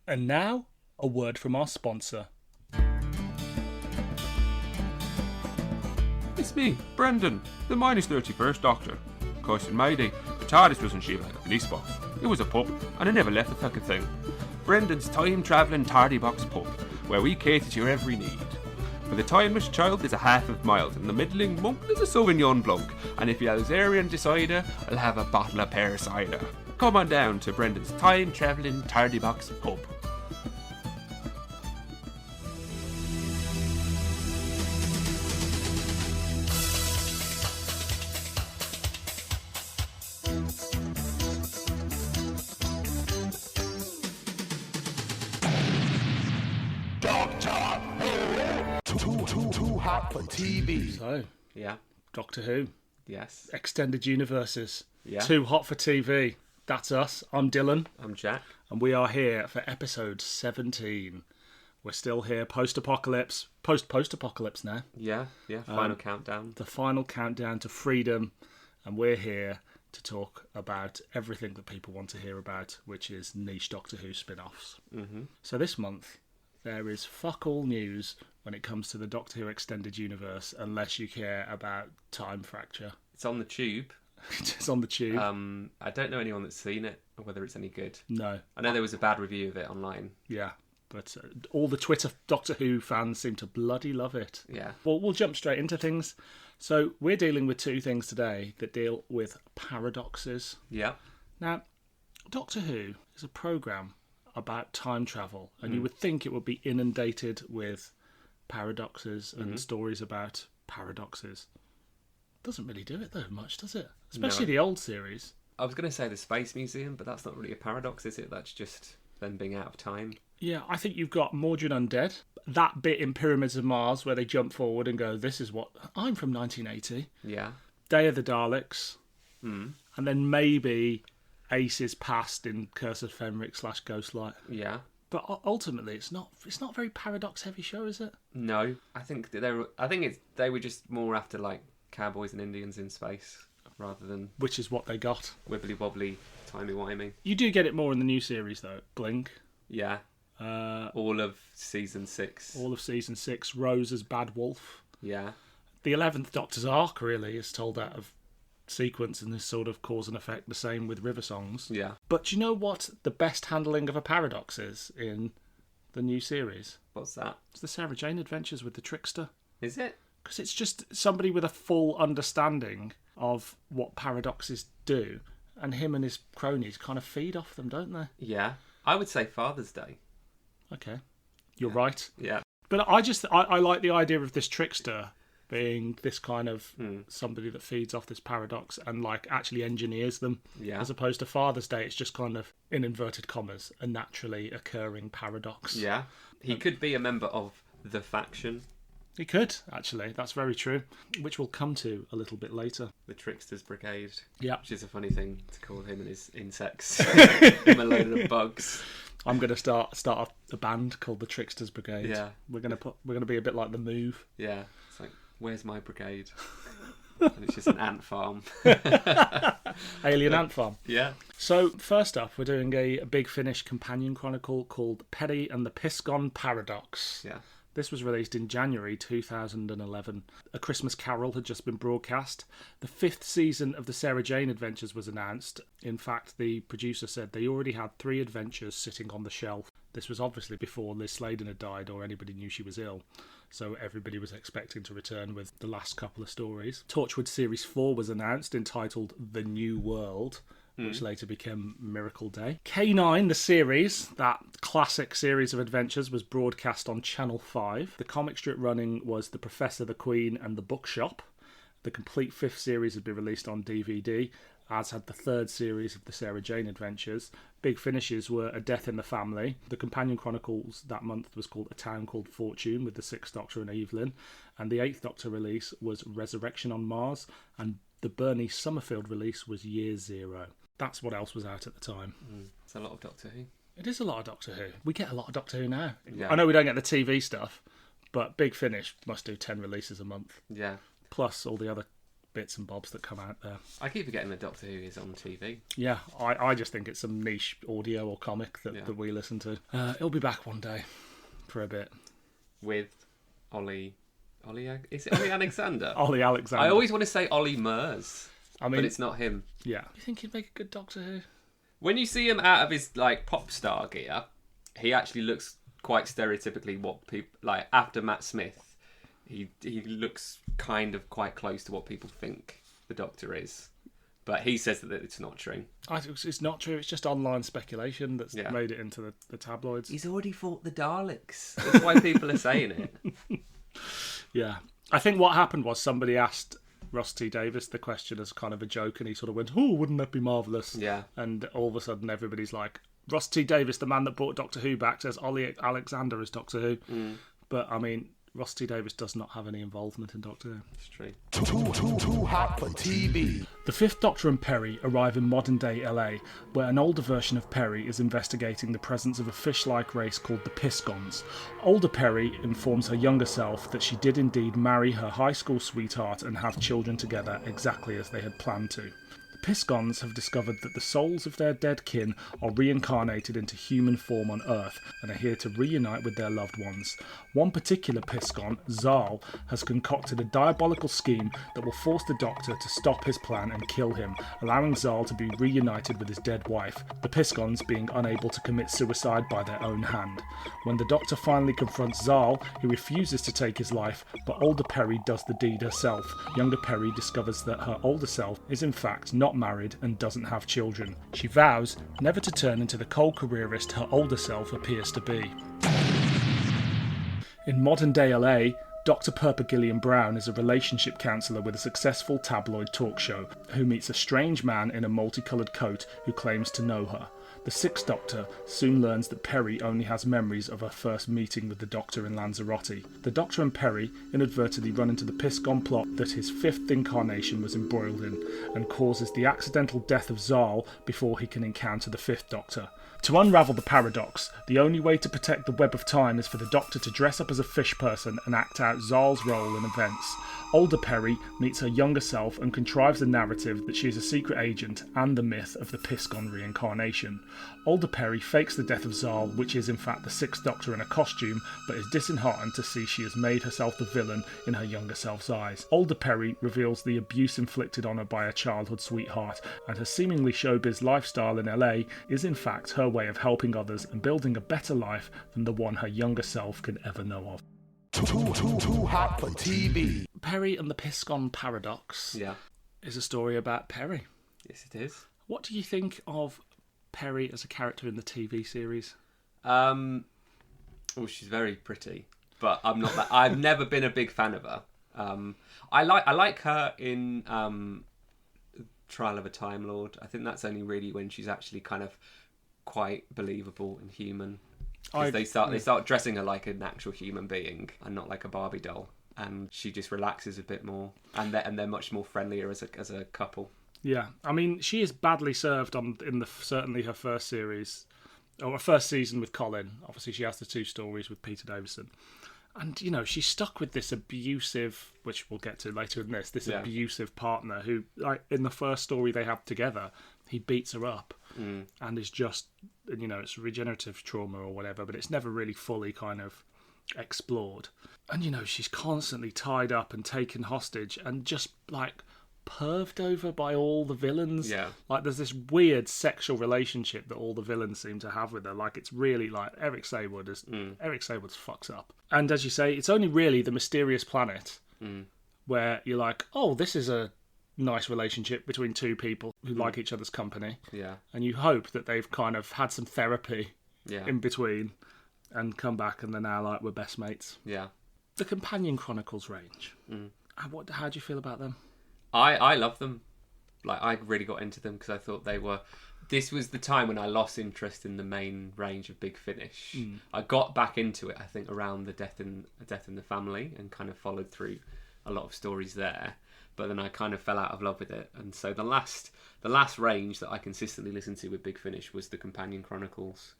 And now, a word from our sponsor. It's me, Brendan, the -31st Doctor. Of course, in my day, the TARDIS wasn't shaped like a police box. It was a pub, and it never left the fucking thing. Brendan's time-travelling tardy box pub, where we cater to your every need. For the timeless child, there's a half of mild, and the middling monk, there's a Sauvignon Blanc. And if you're Alsarian decider, I'll have a bottle of pear cider. Come on down to Brendan's time-travelling tardy box pub. Too hot for TV. So, Yeah. Doctor Who, Yes. Extended Universes, Yeah. Too Hot for TV. That's us. I'm Dylan, I'm Jack. and we are here for episode 17. We're still here, post-apocalypse, post-apocalypse now. Yeah. Final countdown. The final countdown to freedom, and we're here to talk about everything that people want to hear about, which is niche Doctor Who spin-offs. Mm-hmm. So this month, there is fuck all news when it comes to the Doctor Who Extended Universe, unless you care about time fracture. It's on the tube. It's on the tube. I don't know anyone that's seen it or whether it's any good. No. I know there was a bad review of it online. Yeah. But all the Twitter Doctor Who fans seem to bloody love it. Yeah. Well, we'll jump straight into things. So we're dealing with two things today that deal with paradoxes. Yeah. Now, Doctor Who is a programme about time travel, and you would think it would be inundated with paradoxes and stories about paradoxes. Doesn't really do it though much, does it? Especially the old series. I was going to say the Space Museum, but that's not really a paradox, is it? That's just them being out of time. Yeah, I think you've got Mordred Undead. That bit in Pyramids of Mars where they jump forward and go, this is what... I'm from 1980. Yeah. Day of the Daleks. And then maybe Ace's past in Curse of Fenric / Ghostlight. Yeah. But ultimately, it's not a very paradox-heavy show, is it? No, I think that they were just more after like cowboys and Indians in space rather than Which is what they got. wibbly wobbly, timey wimey. You do get it more in the new series, though. Blink. Yeah. All of season 6. All of season 6. Rose as Bad Wolf. Yeah. The 11th Doctor's arc, really, is told out of sequence and is sort of cause and effect. The same with River Songs. Yeah. But do you know what the best handling of a paradox is in the new series? What's that? It's the Sarah Jane Adventures with the Trickster. Is it? Because it's just somebody with a full understanding of what paradoxes do, and him and his cronies kind of feed off them, don't they? Yeah. I would say Father's Day. Okay, you're right. Yeah. But I like the idea of this trickster being this kind of somebody that feeds off this paradox and like actually engineers them. Yeah. As opposed to Father's Day, it's just kind of, in inverted commas, a naturally occurring paradox. Yeah. He could be a member of the faction. He could, actually. That's very true. Which we'll come to a little bit later. The Trickster's Brigade. Yeah. Which is a funny thing to call him and his insects. Him a load of bugs. I'm going to start a band called the Tricksters Brigade. Yeah. We're going to be a bit like The Move. Yeah. It's like, where's my brigade? And it's just an ant farm. Alien Ant Farm. Yeah. So, first up, we're doing a Big Finish companion chronicle called Peri and the Piscon Paradox. Yeah. This was released in January 2011. A Christmas Carol had just been broadcast. The 5th season of the Sarah Jane Adventures was announced. In fact, the producer said they already had 3 adventures sitting on the shelf. This was obviously before Liz Sladen had died or anybody knew she was ill. So everybody was expecting to return with the last couple of stories. Torchwood Series 4 was announced, entitled The New World, which later became Miracle Day. K9, the series, that classic series of adventures, was broadcast on Channel 5. The comic strip running was The Professor, the Queen and the Bookshop. The complete 5th series had been released on DVD, as had the 3rd series of the Sarah Jane Adventures. Big finishes were A Death in the Family. The companion chronicles that month was called A Town Called Fortune, with the 6th Doctor and Evelyn. And the 8th Doctor release was Resurrection on Mars. And the Bernie Summerfield release was Year Zero. That's what else was out at the time. It's a lot of Doctor Who. It is a lot of Doctor Who. We get a lot of Doctor Who now. Yeah. I know we don't get the TV stuff, but Big Finish must do 10 releases a month. Yeah. Plus all the other bits and bobs that come out there. I keep forgetting that Doctor Who is on TV. Yeah, I just think it's some niche audio or comic that we listen to. It'll be back one day for a bit. With Ollie, is it Ollie Alexander? Ollie Alexander. I always want to say Ollie Murs, but it's not him. Yeah. You think he'd make a good Doctor Who? When you see him out of his like pop star gear, he actually looks quite stereotypically what people like after Matt Smith. He looks kind of quite close to what people think the Doctor is. But he says that it's not true. It's not true. It's just online speculation that's made it into the tabloids. He's already fought the Daleks. That's why people are saying it. Yeah. I think what happened was somebody asked Russ T Davies the question as kind of a joke, and he sort of went, "Oh, wouldn't that be marvellous?" Yeah. And all of a sudden everybody's like, Russ T Davies, the man that brought Doctor Who back, says Ollie Alexander is Doctor Who. But, I mean, Russ T Davies does not have any involvement in Doctor Who. It's true. Too hot for TV. The Fifth Doctor and Peri arrive in modern-day LA, where an older version of Peri is investigating the presence of a fish-like race called the Piscons. Older Peri informs her younger self that she did indeed marry her high school sweetheart and have children together exactly as they had planned to. The Piscons have discovered that the souls of their dead kin are reincarnated into human form on Earth and are here to reunite with their loved ones. One particular Piscon, Zal, has concocted a diabolical scheme that will force the Doctor to stop his plan and kill him, allowing Zal to be reunited with his dead wife, the Piscons being unable to commit suicide by their own hand. When the Doctor finally confronts Zal, he refuses to take his life, but older Peri does the deed herself. Younger Peri discovers that her older self is in fact not married and doesn't have children. She vows never to turn into the cold careerist her older self appears to be. In modern-day LA, Dr. Purpa Gillian Brown is a relationship counsellor with a successful tabloid talk show who meets a strange man in a multicoloured coat who claims to know her. The Sixth Doctor soon learns that Peri only has memories of her first meeting with the Doctor in Lanzarote. The Doctor and Peri inadvertently run into the Piscon plot that his fifth incarnation was embroiled in, and causes the accidental death of Zal before he can encounter the Fifth Doctor. To unravel the paradox, the only way to protect the web of time is for the Doctor to dress up as a fish person and act out Zal's role in events. Older Peri meets her younger self and contrives the narrative that she is a secret agent and the myth of the Piscon reincarnation. Older Peri fakes the death of Zal, which is in fact the Sixth Doctor in a costume, but is disheartened to see she has made herself the villain in her younger self's eyes. Older Peri reveals the abuse inflicted on her by her childhood sweetheart, and her seemingly showbiz lifestyle in LA is in fact her way of helping others and building a better life than the one her younger self can ever know of. Too hot for TV. Peri and the Piscon Paradox is a story about Peri. Yes, it is. What do you think of Peri as a character in the TV series? Well, she's very pretty, but I'm not that. I've never been a big fan of her. I like her in Trial of a Time Lord. I think that's only really when she's actually kind of quite believable and human. They start dressing her like an actual human being and not like a Barbie doll, and she just relaxes a bit more, and they're much more friendlier as a couple. Yeah, I mean, she is badly served in certainly her first series, or her first season with Colin. Obviously, she has the two stories with Peter Davison, and you know she's stuck with this abusive, which we'll get to later in this abusive partner who, like in the first story they have together, he beats her up. And is just, you know, it's regenerative trauma or whatever, but it's never really fully kind of explored. And, you know, she's constantly tied up and taken hostage and just, like, perved over by all the villains. Yeah. Like, there's this weird sexual relationship that all the villains seem to have with her. Like, it's really, like, Eric Saywood's fucks up. And as you say, it's only really the mysterious planet where you're like, oh, this is a nice relationship between two people who like each other's company. Yeah. And you hope that they've kind of had some therapy in between and come back and they're now like, we're best mates. Yeah. The Companion Chronicles range. How do you feel about them? I love them. Like, I really got into them because I thought this was the time when I lost interest in the main range of Big Finish. I got back into it, I think, around the Death in the Family and kind of followed through a lot of stories there. But then I kind of fell out of love with it, and so the last range that I consistently listened to with Big Finish was the Companion Chronicles,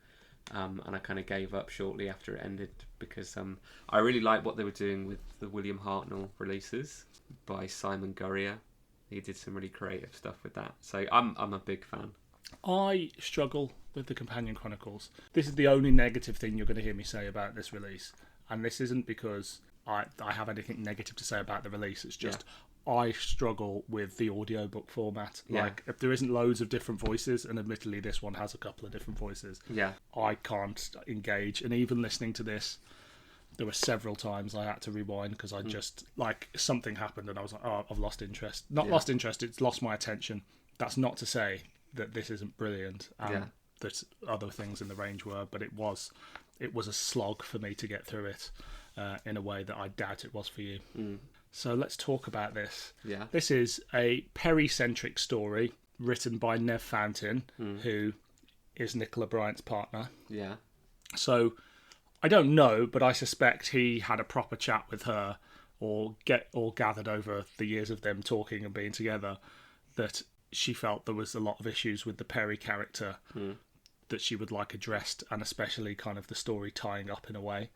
and I kind of gave up shortly after it ended because I really liked what they were doing with the William Hartnell releases by Simon Gurrier, He did some really creative stuff with that. So I'm a big fan. I struggle with the Companion Chronicles. This is the only negative thing you're going to hear me say about this release. And this isn't because I have anything negative to say about the release. It's just I struggle with the audiobook format. Yeah. Like, if there isn't loads of different voices, and admittedly this one has a couple of different voices, I can't engage. And even listening to this, there were several times I had to rewind because I just, like, something happened and I was like, oh, I've lost interest. Not lost interest, it's lost my attention. That's not to say that this isn't brilliant and that other things in the range were, but it was a slog for me to get through it in a way that I doubt it was for you. So let's talk about this. This is a Peri-centric story written by Nev Fountain, who is Nicola Bryant's partner. So I don't know, but I suspect he had a proper chat with her or gathered over the years of them talking and being together that she felt there was a lot of issues with the Peri character that she would like addressed, and especially kind of the story tying up in a way.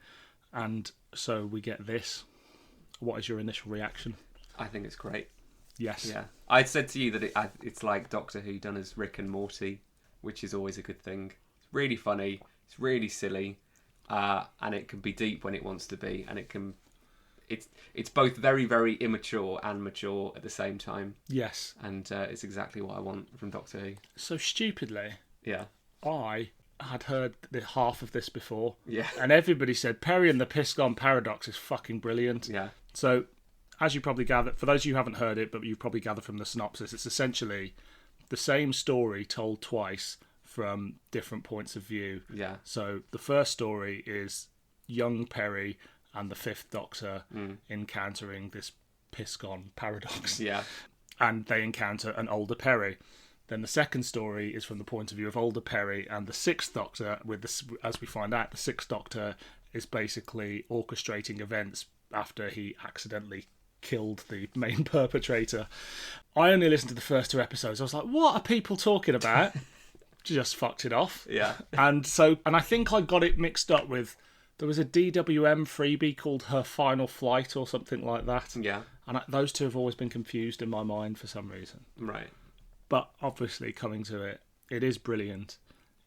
And so we get this. What is your initial reaction? I think it's great. Yes. Yeah. I said to you that it's like Doctor Who done as Rick and Morty, which is always a good thing. It's really funny. It's really silly. And it can be deep when it wants to be. And it's both very, very immature and mature at the same time. Yes. And it's exactly what I want from Doctor Who. So stupidly, Yeah. I had heard the half of this before. Yeah. And everybody said Peri and the Piscon Paradox is fucking brilliant. Yeah. So, as you probably gather, for those of you who haven't heard it, but you've probably gathered from the synopsis, it's essentially the same story told twice from different points of view. Yeah. So the first story is young Peri and the Fifth Doctor encountering this Piscon Paradox. Yeah. And they encounter an older Peri. Then the second story is from the point of view of older Peri and the Sixth Doctor. As we find out, the Sixth Doctor is basically orchestrating events after he accidentally killed the main perpetrator. I only listened to the first two episodes. I was like, what are people talking about? Just fucked it off. Yeah. And I think I got it mixed up with, there was a DWM freebie called Her Final Flight or something like that. Yeah. And those two have always been confused in my mind for some reason. Right. But obviously, coming to it, it is brilliant.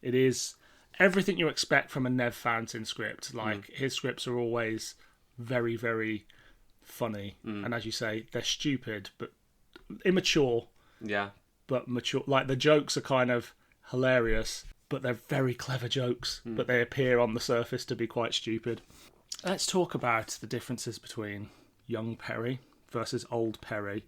It is everything you expect from a Nev Fountain script. Like, his scripts are always very, very funny. And as you say, they're stupid, but immature. Yeah. But mature. Like, the jokes are kind of hilarious, but they're very clever jokes. But they appear on the surface to be quite stupid. Let's talk about the differences between young Peri versus old Peri.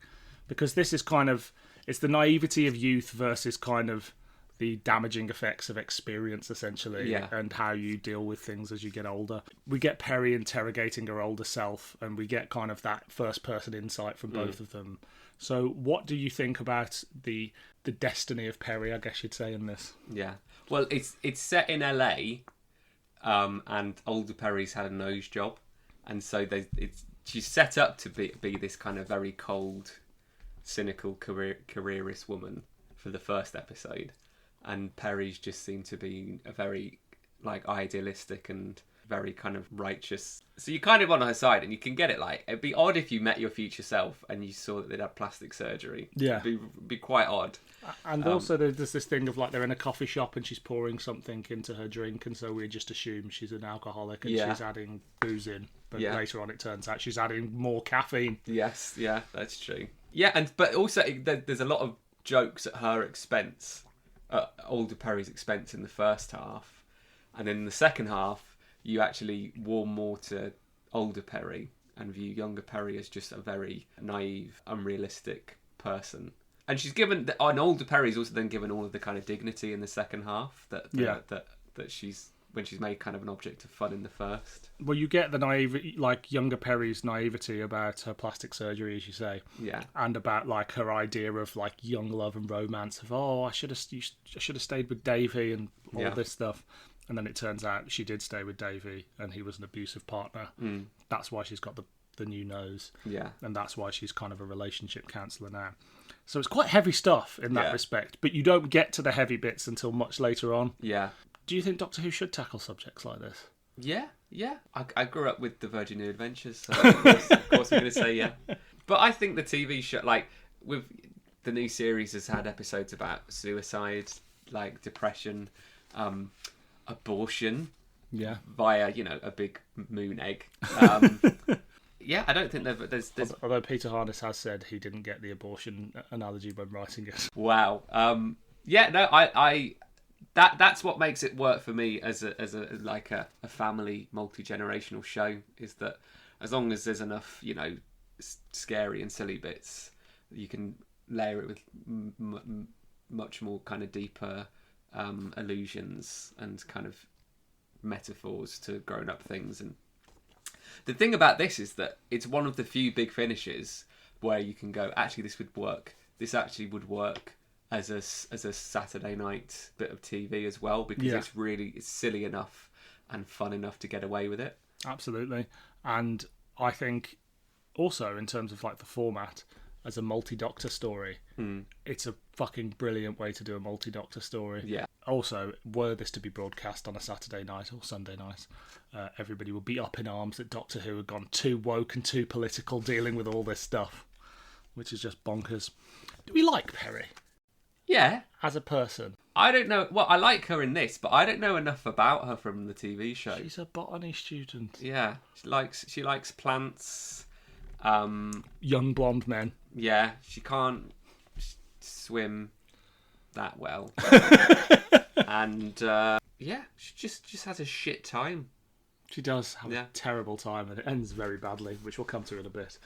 Because this is kind of... It's the naivety of youth versus kind of the damaging effects of experience, essentially, and how you deal with things as you get older. We get Peri interrogating her older self, and we get kind of that first-person insight from both of them. So what do you think about the destiny of Peri, I guess you'd say, in this? Yeah. Well, it's set in LA, and older Peri's had a nose job, and so she's set up to be this kind of very cold, cynical careerist woman for the first episode, and Peri's just seemed to be a very like idealistic and very kind of righteous. So you're kind of on her side, and you can get it. Like, it'd be odd if you met your future self and you saw that they'd had plastic surgery. Yeah, it'd be quite odd. And also there's this thing of like they're in a coffee shop and she's pouring something into her drink, and so we just assume she's an alcoholic and she's adding booze in. But later on it turns out she's adding more caffeine. Yes, yeah, that's true. Yeah, but also there's a lot of jokes at her expense, at older Peri's expense in the first half, and then in the second half you actually warm more to older Peri and view younger Peri as just a very naive, unrealistic person. And she's given, and older Peri's also then given all of the kind of dignity in the second half that she's, when she's made kind of an object of fun in the first. Well, you get the naive, like younger Peri's naivety about her plastic surgery, as you say. Yeah. And about like her idea of like young love and romance of, I should have stayed with Davy and all this stuff. And then it turns out she did stay with Davy and he was an abusive partner. That's why she's got the new nose. Yeah. And that's why she's kind of a relationship counsellor now. So it's quite heavy stuff in that respect, but you don't get to the heavy bits until much later on. Yeah. Do you think Doctor Who should tackle subjects like this? Yeah. I grew up with the Virgin New Adventures, so of course I'm going to say yeah. But I think the TV show, like, with the new series has had episodes about suicide, like depression, abortion. Yeah. Via, a big moon egg. Yeah, I don't think there's... Although Peter Harness has said he didn't get the abortion analogy when writing it. Wow. Yeah, no, I that's what makes it work for me as a family multi-generational show, is that as long as there's enough, scary and silly bits, you can layer it with much more kind of deeper allusions and kind of metaphors to grown-up things. And the thing about this is that it's one of the few big finishes where you can go, actually, this would work. This actually would work as a Saturday night bit of TV as well, because it's silly enough and fun enough to get away with it. Absolutely. And I think also in terms of like the format, as a multi-doctor story, it's a fucking brilliant way to do a multi-doctor story. Yeah. Also, were this to be broadcast on a Saturday night or Sunday night, everybody would be up in arms that Doctor Who had gone too woke and too political dealing with all this stuff, which is just bonkers. Do we like Peri? Yeah. As a person? I don't know. Well, I like her in this, but I don't know enough about her from the TV show. She's a botany student. Yeah. She likes plants. Young blonde men. Yeah, she can't swim that well. And she just has a shit time. She does have a terrible time, and it ends very badly, which we'll come to in a bit.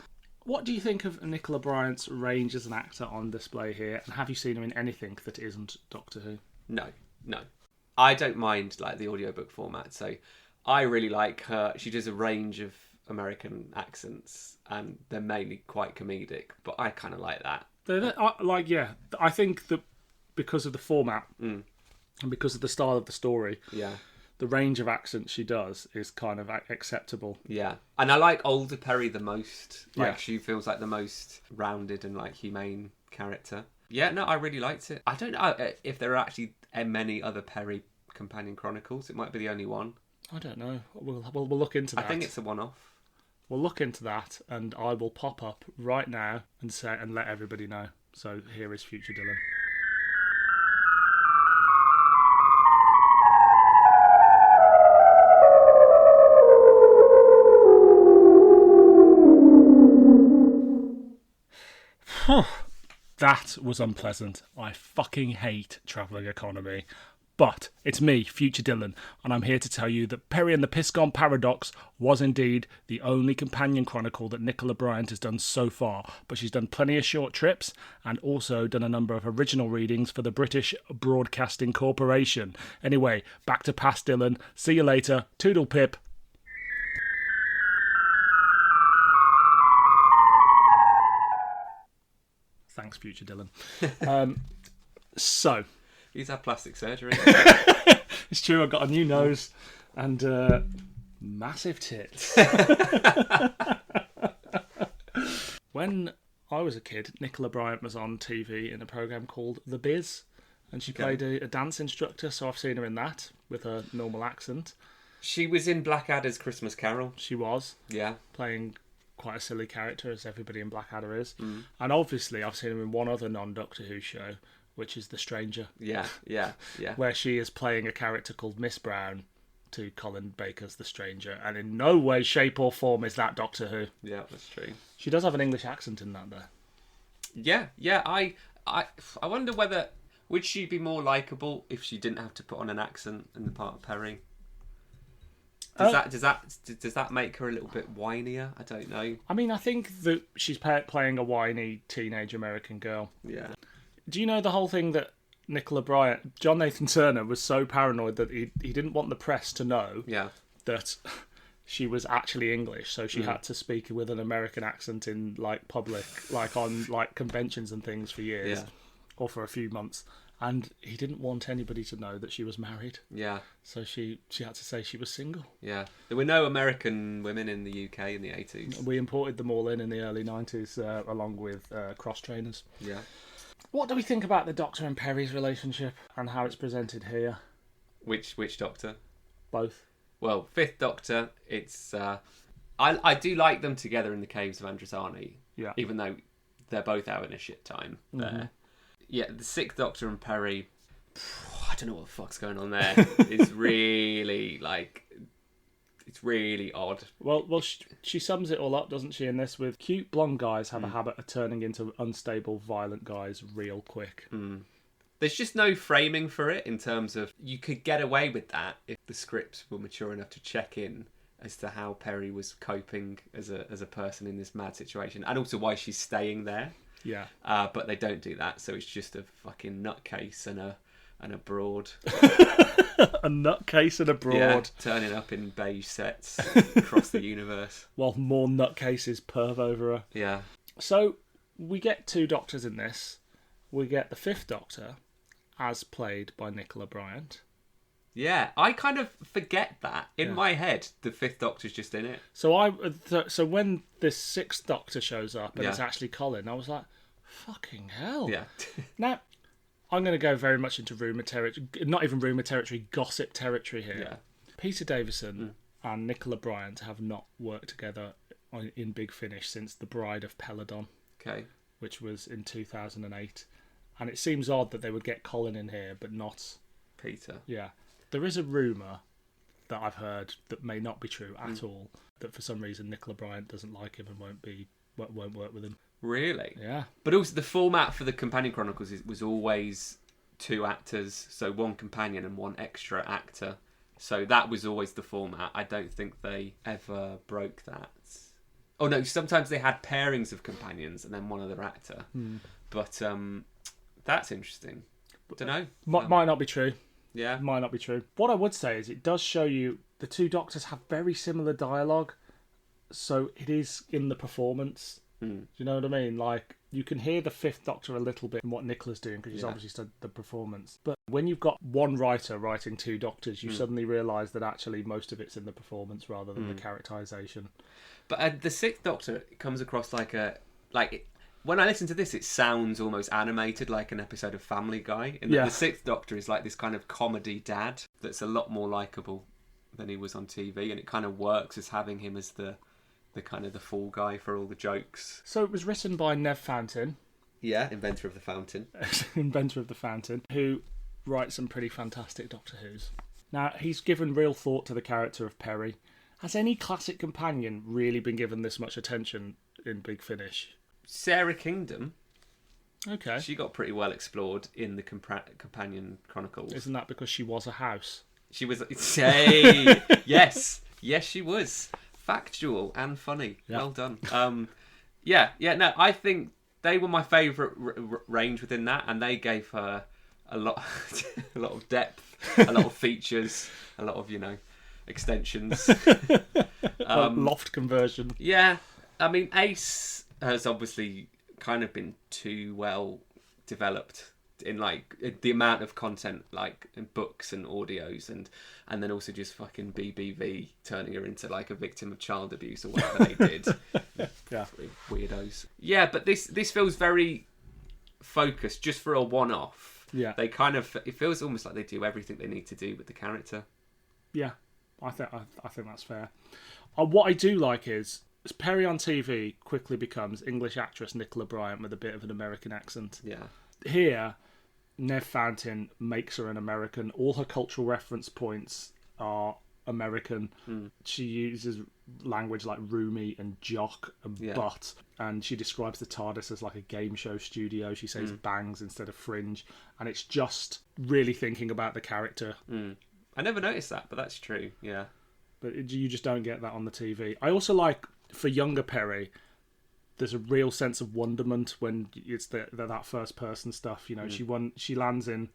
What do you think of Nicola Bryant's range as an actor on display here, and have you seen her in anything that isn't Doctor Who? No. I don't mind like the audiobook format, so I really like her. She does a range of American accents, and they're mainly quite comedic, but I kind of like that. I think that because of the format and because of the style of the story, the range of accents she does is kind of acceptable. Yeah, and I like older Peri the most. She feels like the most rounded and like humane character. Yeah, no, I really liked it. I don't know if there are actually many other Peri companion chronicles. It might be the only one. I don't know. We'll look into that. I think it's a one-off. We'll look into that, and I will pop up right now and let everybody know. So here is Future Dylan. That was unpleasant. I fucking hate travelling economy. But it's me, Future Dylan, and I'm here to tell you that Peri and the Piscon Paradox was indeed the only companion chronicle that Nicola Bryant has done so far, but she's done plenty of short trips and also done a number of original readings for the British Broadcasting Corporation. Anyway, back to past Dylan. See you later. Toodle pip. Thanks, Future Dylan. So... He's had plastic surgery. It's true, I've got a new nose and massive tits. When I was a kid, Nicola Bryant was on TV in a programme called The Biz, and she played a dance instructor, so I've seen her in that with a normal accent. She was in Blackadder's Christmas Carol. She was. Yeah. Playing quite a silly character, as everybody in Blackadder is. And obviously I've seen her in one other non-Doctor Who show, which is The Stranger. Yeah. Where she is playing a character called Miss Brown to Colin Baker's The Stranger, and in no way, shape or form is that Doctor Who. Yeah, that's true. She does have an English accent in that, though. Yeah. I wonder whether... Would she be more likeable if she didn't have to put on an accent in the part of Peri? Does that make her a little bit whinier? I don't know. I mean, I think that she's playing a whiny teenage American girl. Yeah. Do you know the whole thing that Nicola Bryant, John Nathan Turner, was so paranoid that he didn't want the press to know that she was actually English, so she had to speak with an American accent in like public, like on like conventions and things for years, or for a few months. And he didn't want anybody to know that she was married. Yeah. So she had to say she was single. Yeah. There were no American women in the UK in the 80s. We imported them all in the early 90s, along with cross trainers. Yeah. What do we think about the Doctor and Peri's relationship and how it's presented here? Which Doctor? Both. Well, Fifth Doctor, it's... I do like them together in the Caves of Androsani. Yeah. Even though they're both out in a shit time there. Yeah, the Sixth Doctor and Peri. I don't know what the fuck's going on there. It's really it's really odd. Well, she sums it all up, doesn't she? In this, with cute blonde guys have a habit of turning into unstable, violent guys real quick. There's just no framing for it in terms of you could get away with that if the scripts were mature enough to check in as to how Peri was coping as a person in this mad situation, and also why she's staying there. Yeah. But they don't do that, so it's just a fucking nutcase and a broad. A nutcase and a broad. Yeah, turning up in beige sets across the universe. While more nutcases perv over her. Yeah. So, we get 2 Doctors in this. We get the 5th Doctor, as played by Nicola Bryant. Yeah, I kind of forget that. In my head, the 5th Doctor's just in it. So when this 6th Doctor shows up and it's actually Colin, I was like, fucking hell. Yeah. Now, I'm going to go very much into rumour territory, not even rumour territory, gossip territory here. Yeah. Peter Davison and Nicola Bryant have not worked together in Big Finish since The Bride of Peladon, Okay. which was in 2008. And it seems odd that they would get Colin in here, but not Peter. Yeah. There is a rumour that I've heard that may not be true at all, that for some reason Nicola Bryant doesn't like him and won't work with him. Really? Yeah. But also the format for the Companion Chronicles was always 2 actors, so 1 companion and 1 extra actor. So that was always the format. I don't think they ever broke that. Oh no, sometimes they had pairings of companions and then 1 other actor. But that's interesting. Don't know. Might not be true. Yeah. Might not be true. What I would say is it does show you the 2 Doctors have very similar dialogue, so it is in the performance. Do you know what I mean? Like, you can hear the 5th Doctor a little bit in what Nicola's doing, because she's obviously studied the performance. But when you've got one writer writing 2 Doctors, you suddenly realise that actually most of it's in the performance rather than the characterisation. But the 6th Doctor comes across when I listen to this, it sounds almost animated, like an episode of Family Guy. And the 6th Doctor is like this kind of comedy dad that's a lot more likeable than he was on TV, and it kind of works as having him as the kind of the fall guy for all the jokes. So it was written by Nev Fountain. Yeah, inventor of the Fountain. Inventor of the Fountain, who writes some pretty fantastic Doctor Who's. Now, he's given real thought to the character of Peri. Has any classic companion really been given this much attention in Big Finish? Sarah Kingdom. Okay. She got pretty well explored in the Companion Chronicles. Isn't that because she was a house? She was... Say! Yes, she was. Factual and funny. Yeah. Well done. No, I think they were my favourite range within that, and they gave her a lot of depth, a lot of features, a lot of, extensions. Loft conversion. Yeah. I mean, Ace has obviously kind of been too well developed in the amount of content, in books and audios, and then also just fucking BBV turning her into a victim of child abuse or whatever they did. Yeah. Weirdos. Yeah, but this feels very focused just for a one-off. Yeah. They it feels almost like they do everything they need to do with the character. Yeah, I think that's fair. What I do like is Peri on TV quickly becomes English actress Nicola Bryant with a bit of an American accent. Yeah. Here, Nev Fountain makes her an American. All her cultural reference points are American. She uses language like roomie and jock and butt, and she describes the TARDIS as like a game show studio. She says bangs instead of fringe, and it's just really thinking about the character. I never noticed that, but that's true. Yeah. But you just don't get that on the TV. I also like, for younger Peri, there's a real sense of wonderment when it's that first person stuff. She lands in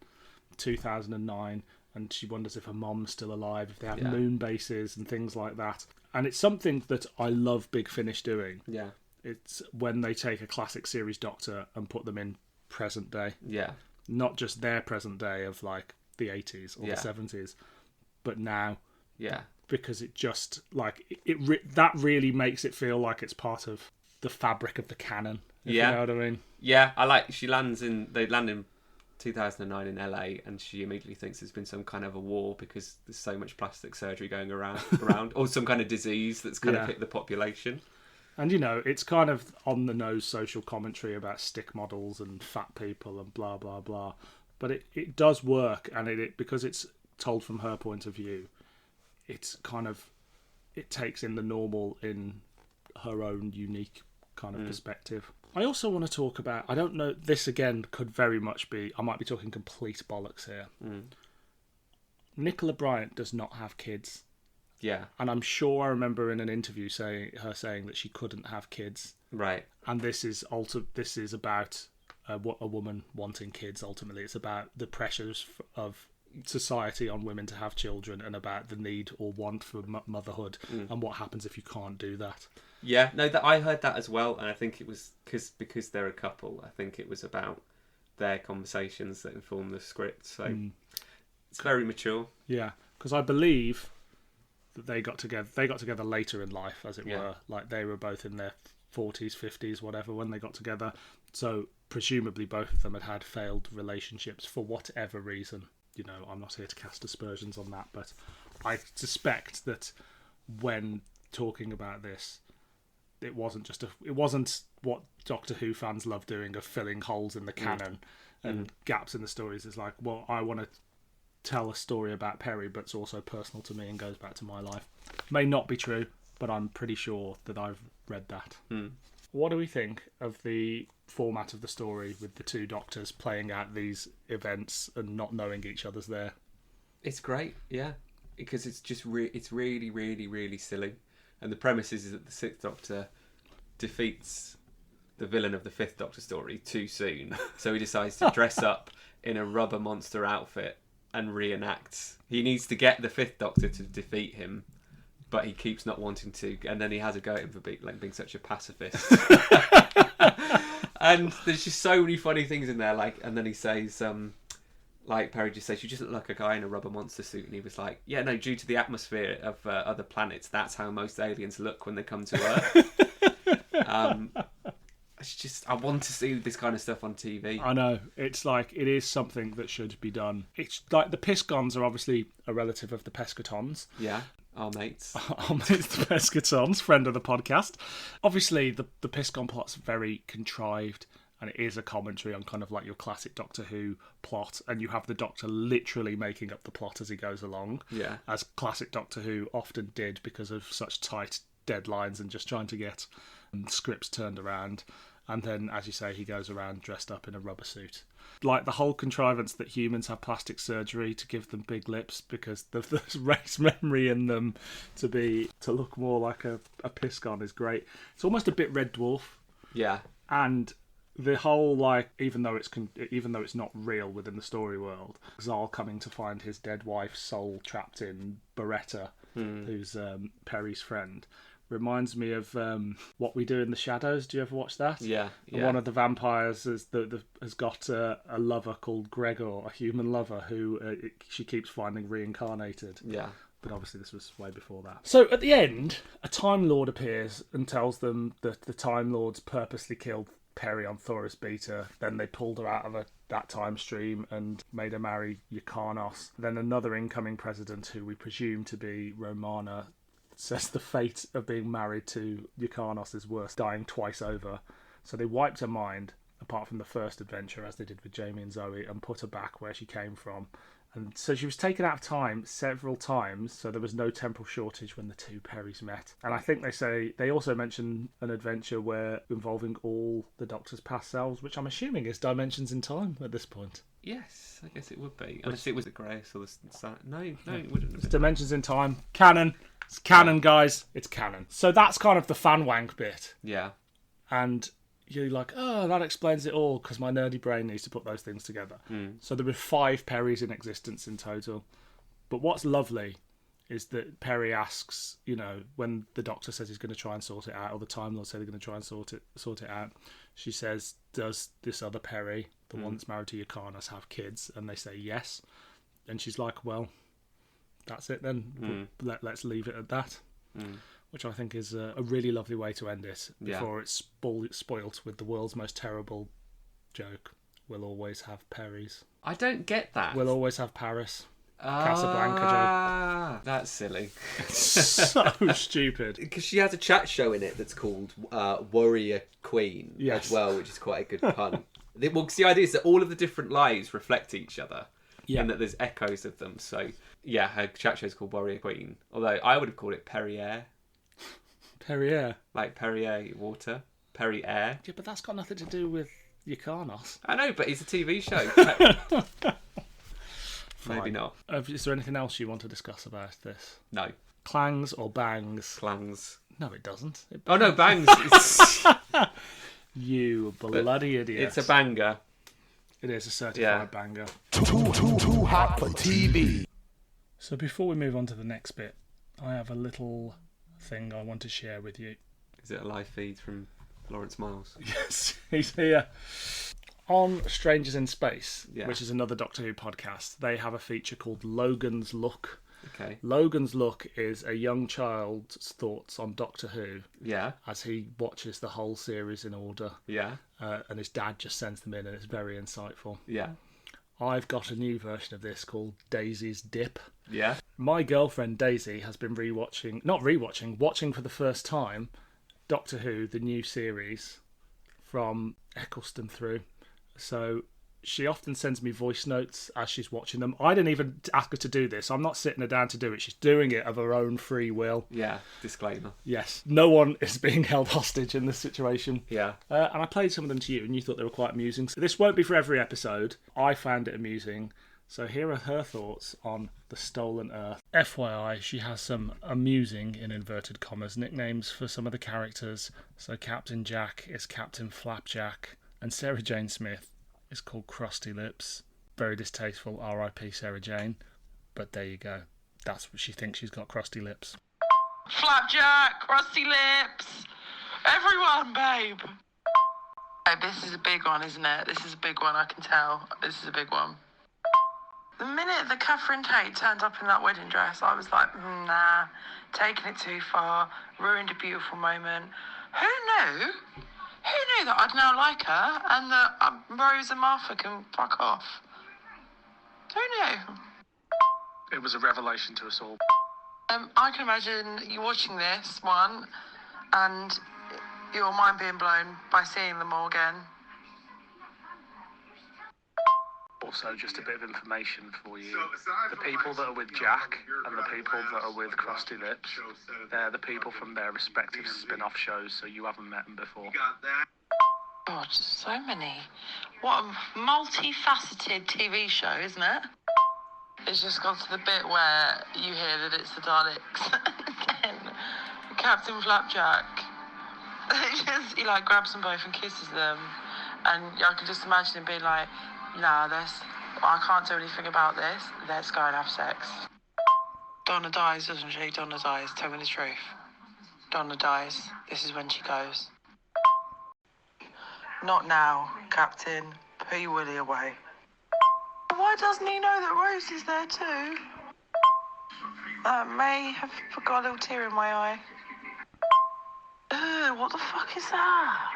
2009 and she wonders if her mom's still alive, if they have moon bases and things like that. And it's something that I love Big Finish doing. Yeah. It's when they take a classic series Doctor and put them in present day. Yeah. Not just their present day of the 80s or the 70s, but now. Yeah. Because it just that really makes it feel like it's part of the fabric of the canon. If you know what I mean? Yeah, they land in 2009 in LA, and she immediately thinks there's been some kind of a war because there's so much plastic surgery going around or some kind of disease that's kind of hit the population. And, you know, it's kind of on-the-nose social commentary about stick models and fat people and blah, blah, blah. But it does work, and because it's told from her point of view, it's kind of... It takes in the normal in her own unique kind of perspective. I also want to talk about... I don't know... This, again, could very much be... I might be talking complete bollocks here. Nicola Bryant does not have kids. Yeah. And I'm sure I remember in an interview saying that she couldn't have kids. Right. And this is about a woman wanting kids, ultimately. It's about the pressures of society on women to have children and about the need or want for motherhood and what happens if you can't do that. Yeah, no, I heard that as well, and I think it was because they're a couple. I think it was about their conversations that informed the script. So it's very mature. Yeah, because I believe that they got together. They got together later in life, as it were. Like they were both in their 40s, 50s, whatever, when they got together. So presumably both of them had failed relationships for whatever reason. You know, I'm not here to cast aspersions on that, but I suspect that when talking about this, it wasn't what Doctor Who fans love doing of filling holes in the canon and gaps in the stories. It's like, well, I want to tell a story about Peri, but it's also personal to me and goes back to my life. May not be true, but I'm pretty sure that I've read that. What do we think of the format of the story with the two doctors playing out these events and not knowing each other's there? It's great, yeah, because it's just it's really, really, really silly. And the premise is that the Sixth Doctor defeats the villain of the Fifth Doctor story too soon, so he decides to dress up in a rubber monster outfit and reenacts. He needs to get the Fifth Doctor to defeat him, but he keeps not wanting to, and then he has a go at him for being such a pacifist. And there's just so many funny things in there, and then he says, like Peri just says, you just look like a guy in a rubber monster suit, and he was like, yeah, no, due to the atmosphere of other planets, that's how most aliens look when they come to Earth. It's just, I want to see this kind of stuff on TV. I know, it's like, it is something that should be done. It's like the Piscons are obviously a relative of the Pescatons. Yeah. Our mates, the Pescatons, friend of the podcast. Obviously, the Piscon plot's very contrived, and it is a commentary on kind of like your classic Doctor Who plot, and you have the Doctor literally making up the plot as he goes along, as classic Doctor Who often did because of such tight deadlines and just trying to get scripts turned around. And then, as you say, he goes around dressed up in a rubber suit. Like the whole contrivance that humans have plastic surgery to give them big lips because there's race memory in them to look more like a Piscon is great. It's almost a bit Red Dwarf. Yeah. And the whole, like, even though it's not real within the story world, Zal coming to find his dead wife's soul trapped in Beretta, who's Peri's friend, reminds me of What We Do in the Shadows. Do you ever watch that? Yeah. And one of the vampires has got a lover called Gregor, a human lover who she keeps finding reincarnated. Yeah. But obviously this was way before that. So at the end, a Time Lord appears and tells them that the Time Lords purposely killed Peri on Thoris Beta. Then they pulled her out of that time stream and made her marry Yrcanos. Then another incoming president, who we presume to be Romana, says the fate of being married to Yrcanos is worse, dying twice over. So they wiped her mind, apart from the first adventure, as they did with Jamie and Zoe, and put her back where she came from. And so she was taken out of time several times, so there was no temporal shortage when the two Peris met. And I think they also mention an adventure involving all the Doctor's past selves, which I'm assuming is Dimensions in Time at this point. Yes, I guess it would be. Unless it was the Grace or the... No, it wouldn't have been. Dimensions in Time. Canon. It's canon, guys. It's canon. So that's kind of the fan wank bit. Yeah. And you're like, oh, that explains it all, because my nerdy brain needs to put those things together. So there were 5 Peris in existence in total. But what's lovely is that Peri asks, you know, when the Doctor says he's going to try and sort it out, or the Time Lord say they're going to try and sort it out, she says, does this other Peri, the one that's married to Yrcanos, have kids? And they say yes. And she's like, well, that's it then. Let's leave it at that. Which I think is a really lovely way to end it before it's spoilt with the world's most terrible joke. We'll always have Peris. I don't get that. We'll always have Paris. Casablanca joke. That's silly. So stupid. Because she has a chat show in it that's called Warrior Queen Yes. as well, which is quite a good pun. Well, 'cause the idea is that all of the different lives reflect each other, and that there's echoes of them. So, yeah, her chat show is called Warrior Queen. Although I would have called it Perrier. Perrier. Like Perrier water. Perrier. Yeah, but that's got nothing to do with Yucarnos. I know, but it's a TV show. Maybe not. Is there anything else you want to discuss about this? No. Clangs or bangs? Clangs. No, it doesn't. Oh, no, bangs. It's, You bloody idiot. it's a banger. It is a certified banger. Too hot for TV. So before we move on to the next bit, I have a little thing I want to share with you. Is it a live feed from Lawrence Miles? Yes, he's here. On Strangers in Space, Yeah. which is another Doctor Who podcast, they have a feature called Logan's Look. Okay. Logan's Look is a young child's thoughts on Doctor Who Yeah. as he watches the whole series in order. Yeah. And his dad just sends them in, and it's very insightful. Yeah. I've got a new version of this called Daisy's Dip. Yeah. My girlfriend Daisy has been watching for the first time Doctor Who, the new series from Eccleston through. So she often sends me voice notes as she's watching them. I didn't even ask her to do this. I'm not sitting her down to do it. She's doing it of her own free will. Yeah. Disclaimer. Yes, no one is being held hostage in this situation. Yeah. And I played some of them to you, and you thought they were quite amusing. So this won't be for every episode. I found it amusing. So here are her thoughts on The Stolen Earth. FYI, she has some amusing, in inverted commas, nicknames for some of the characters. So Captain Jack is Captain Flapjack, and Sarah Jane Smith is called Crusty Lips. Very distasteful, R.I.P. Sarah Jane. But there you go. That's what she thinks, she's got crusty lips. Flapjack, crusty lips, everyone, babe. Oh, this is a big one, isn't it? This is a big one, I can tell. This is a big one. The minute that Catherine Tate turned up in that wedding dress, I was like, nah, taking it too far, ruined a beautiful moment. Who knew? Who knew that I'd now like her and that Rose and Martha can fuck off? Who knew? It was a revelation to us all. I can imagine you watching this one and your mind being blown by seeing them all again. Also, just a bit of information for you. The people that are with Jack and the people that are with Crusty Lips, they're the people from their respective spin-off shows, so you haven't met them before. God, so many. What a multifaceted TV show, isn't it? It's just got to the bit where you hear that it's the Daleks. Again, Captain Flapjack. He like grabs them both and kisses them. And I can just imagine him being like, nah, I can't do anything about this. Let's go and have sex. Donna dies, doesn't she? Donna dies. Tell me the truth. Donna dies. This is when she goes. Not now, Captain. Put your willy away. Why doesn't he know that Rose is there too? That may have got a little tear in my eye. Ugh, what the fuck is that?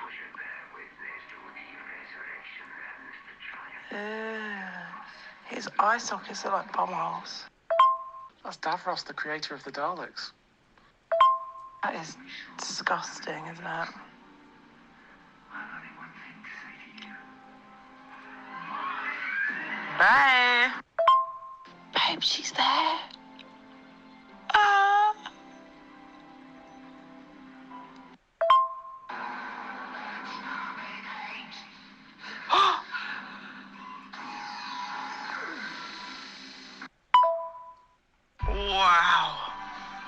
His eye sockets are like bum holes. That's Davros, the creator of the Daleks. That is disgusting, isn't it? Babe. Babe, she's there. Wow.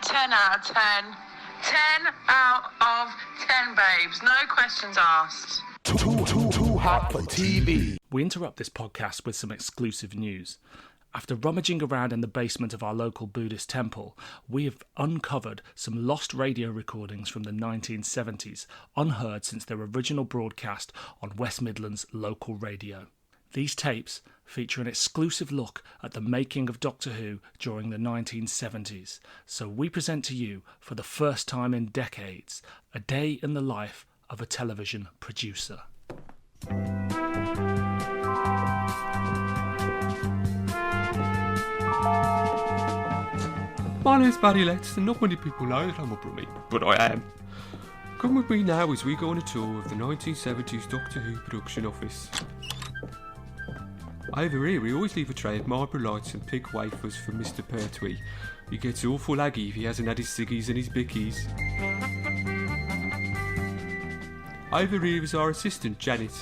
10 out of 10. 10 out of 10, babes. No questions asked. Too hot for TV. We interrupt this podcast with some exclusive news. After rummaging around in the basement of our local Buddhist temple, we have uncovered some lost radio recordings from the 1970s, unheard since their original broadcast on West Midlands local radio. These tapes feature an exclusive look at the making of Doctor Who during the 1970s, so we present to you, for the first time in decades, a day in the life of a television producer. My name's Barry Letts, and not many people know that I'm a brummie, but I am. Come with me now as we go on a tour of the 1970s Doctor Who production office. Over here we always leave a tray of Marlboro Lights and pig wafers for Mr. Pertwee. He gets awful aggy if he hasn't had his ciggies and his bickies. Over here is our assistant Janet.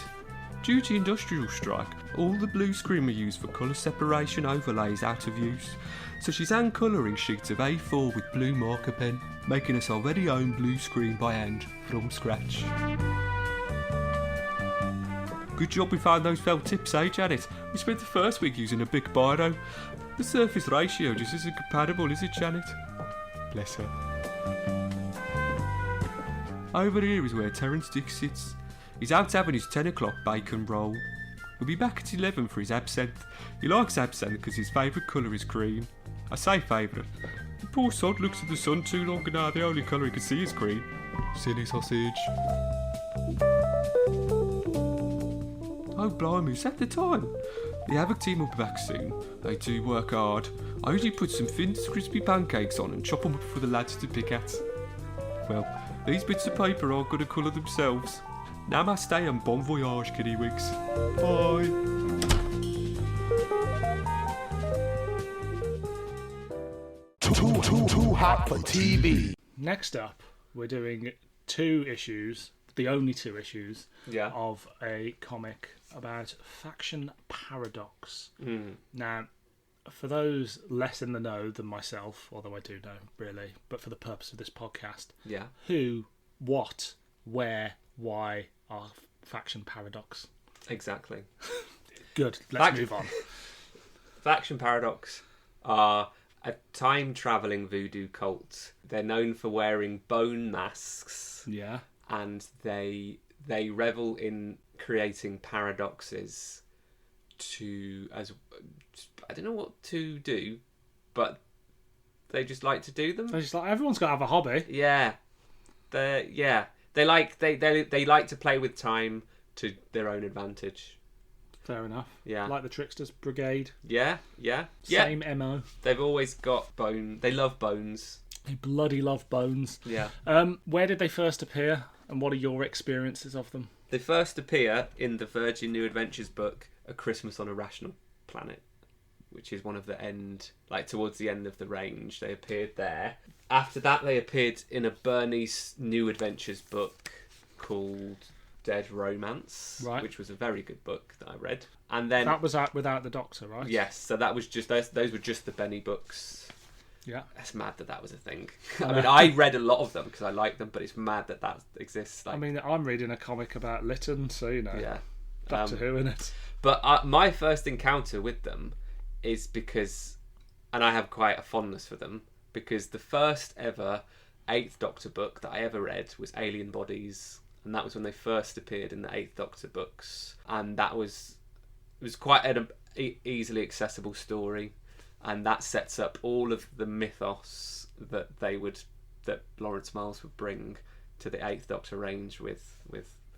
Due to industrial strike, all the blue screen we use for colour separation overlays out of use, so she's hand colouring sheets of A4 with blue marker pen, making us our very own blue screen by hand, from scratch. Good job we found those felt tips, eh, Janet? We spent the first week using a big biro. The surface ratio just isn't compatible, is it, Janet? Bless her. Over here is where Terence Dick sits. He's out having his 10 o'clock bacon roll. He'll be back at 11 for his absinthe. He likes absinthe because his favourite colour is green. I say favourite. The poor sod looks at the sun too long and now the only colour he can see is green. Silly sausage. Oh blimey, is that the time? The Havoc team will be back soon. They do work hard. I usually put some thin crispy pancakes on and chop them up for the lads to pick at. Well, these bits of paper aren't going to colour themselves. Namaste and bon voyage, kittywigs. Bye. Too hot for TV. Next up, we're doing 2 issues, the only 2 issues, of a comic about Faction Paradox. Now, for those less in the know than myself, although I do know, really, but for the purpose of this podcast, who, what, where, why are Faction Paradox? Exactly. Good, let's move on. Faction Paradox are a time-travelling voodoo cult. They're known for wearing bone masks. Yeah. And they revel in creating paradoxes I don't know what to do, but they just like to do them. They're just like, everyone's got to have a hobby. Yeah. They like to play with time to their own advantage. Fair enough. Yeah. Like the Tricksters Brigade. Yeah. Same MO. They've always got bone. They love bones. They bloody love bones. Yeah. Where did they first appear, and what are your experiences of them? They first appear in the Virgin New Adventures book, A Christmas on a Rational Planet, which is one of the towards the end of the range. They appeared there. After that, they appeared in a Bernice New Adventures book called Dead Romance, which was a very good book that I read. And then that was out without the Doctor, right? Yes, so that was just those were just the Benny books. Yeah, that's mad that was a thing. I mean, I read a lot of them because I like them, but it's mad that exists. I mean, I'm reading a comic about Lytton, so you know, Doctor Who in it. But my first encounter with them is because, and I have quite a fondness for them, because the first ever 8th Doctor book that I ever read was Alien Bodies, and that was when they first appeared in the 8th Doctor books, and it was quite an easily accessible story, and that sets up all of the mythos that Lawrence Miles would bring to the 8th Doctor range with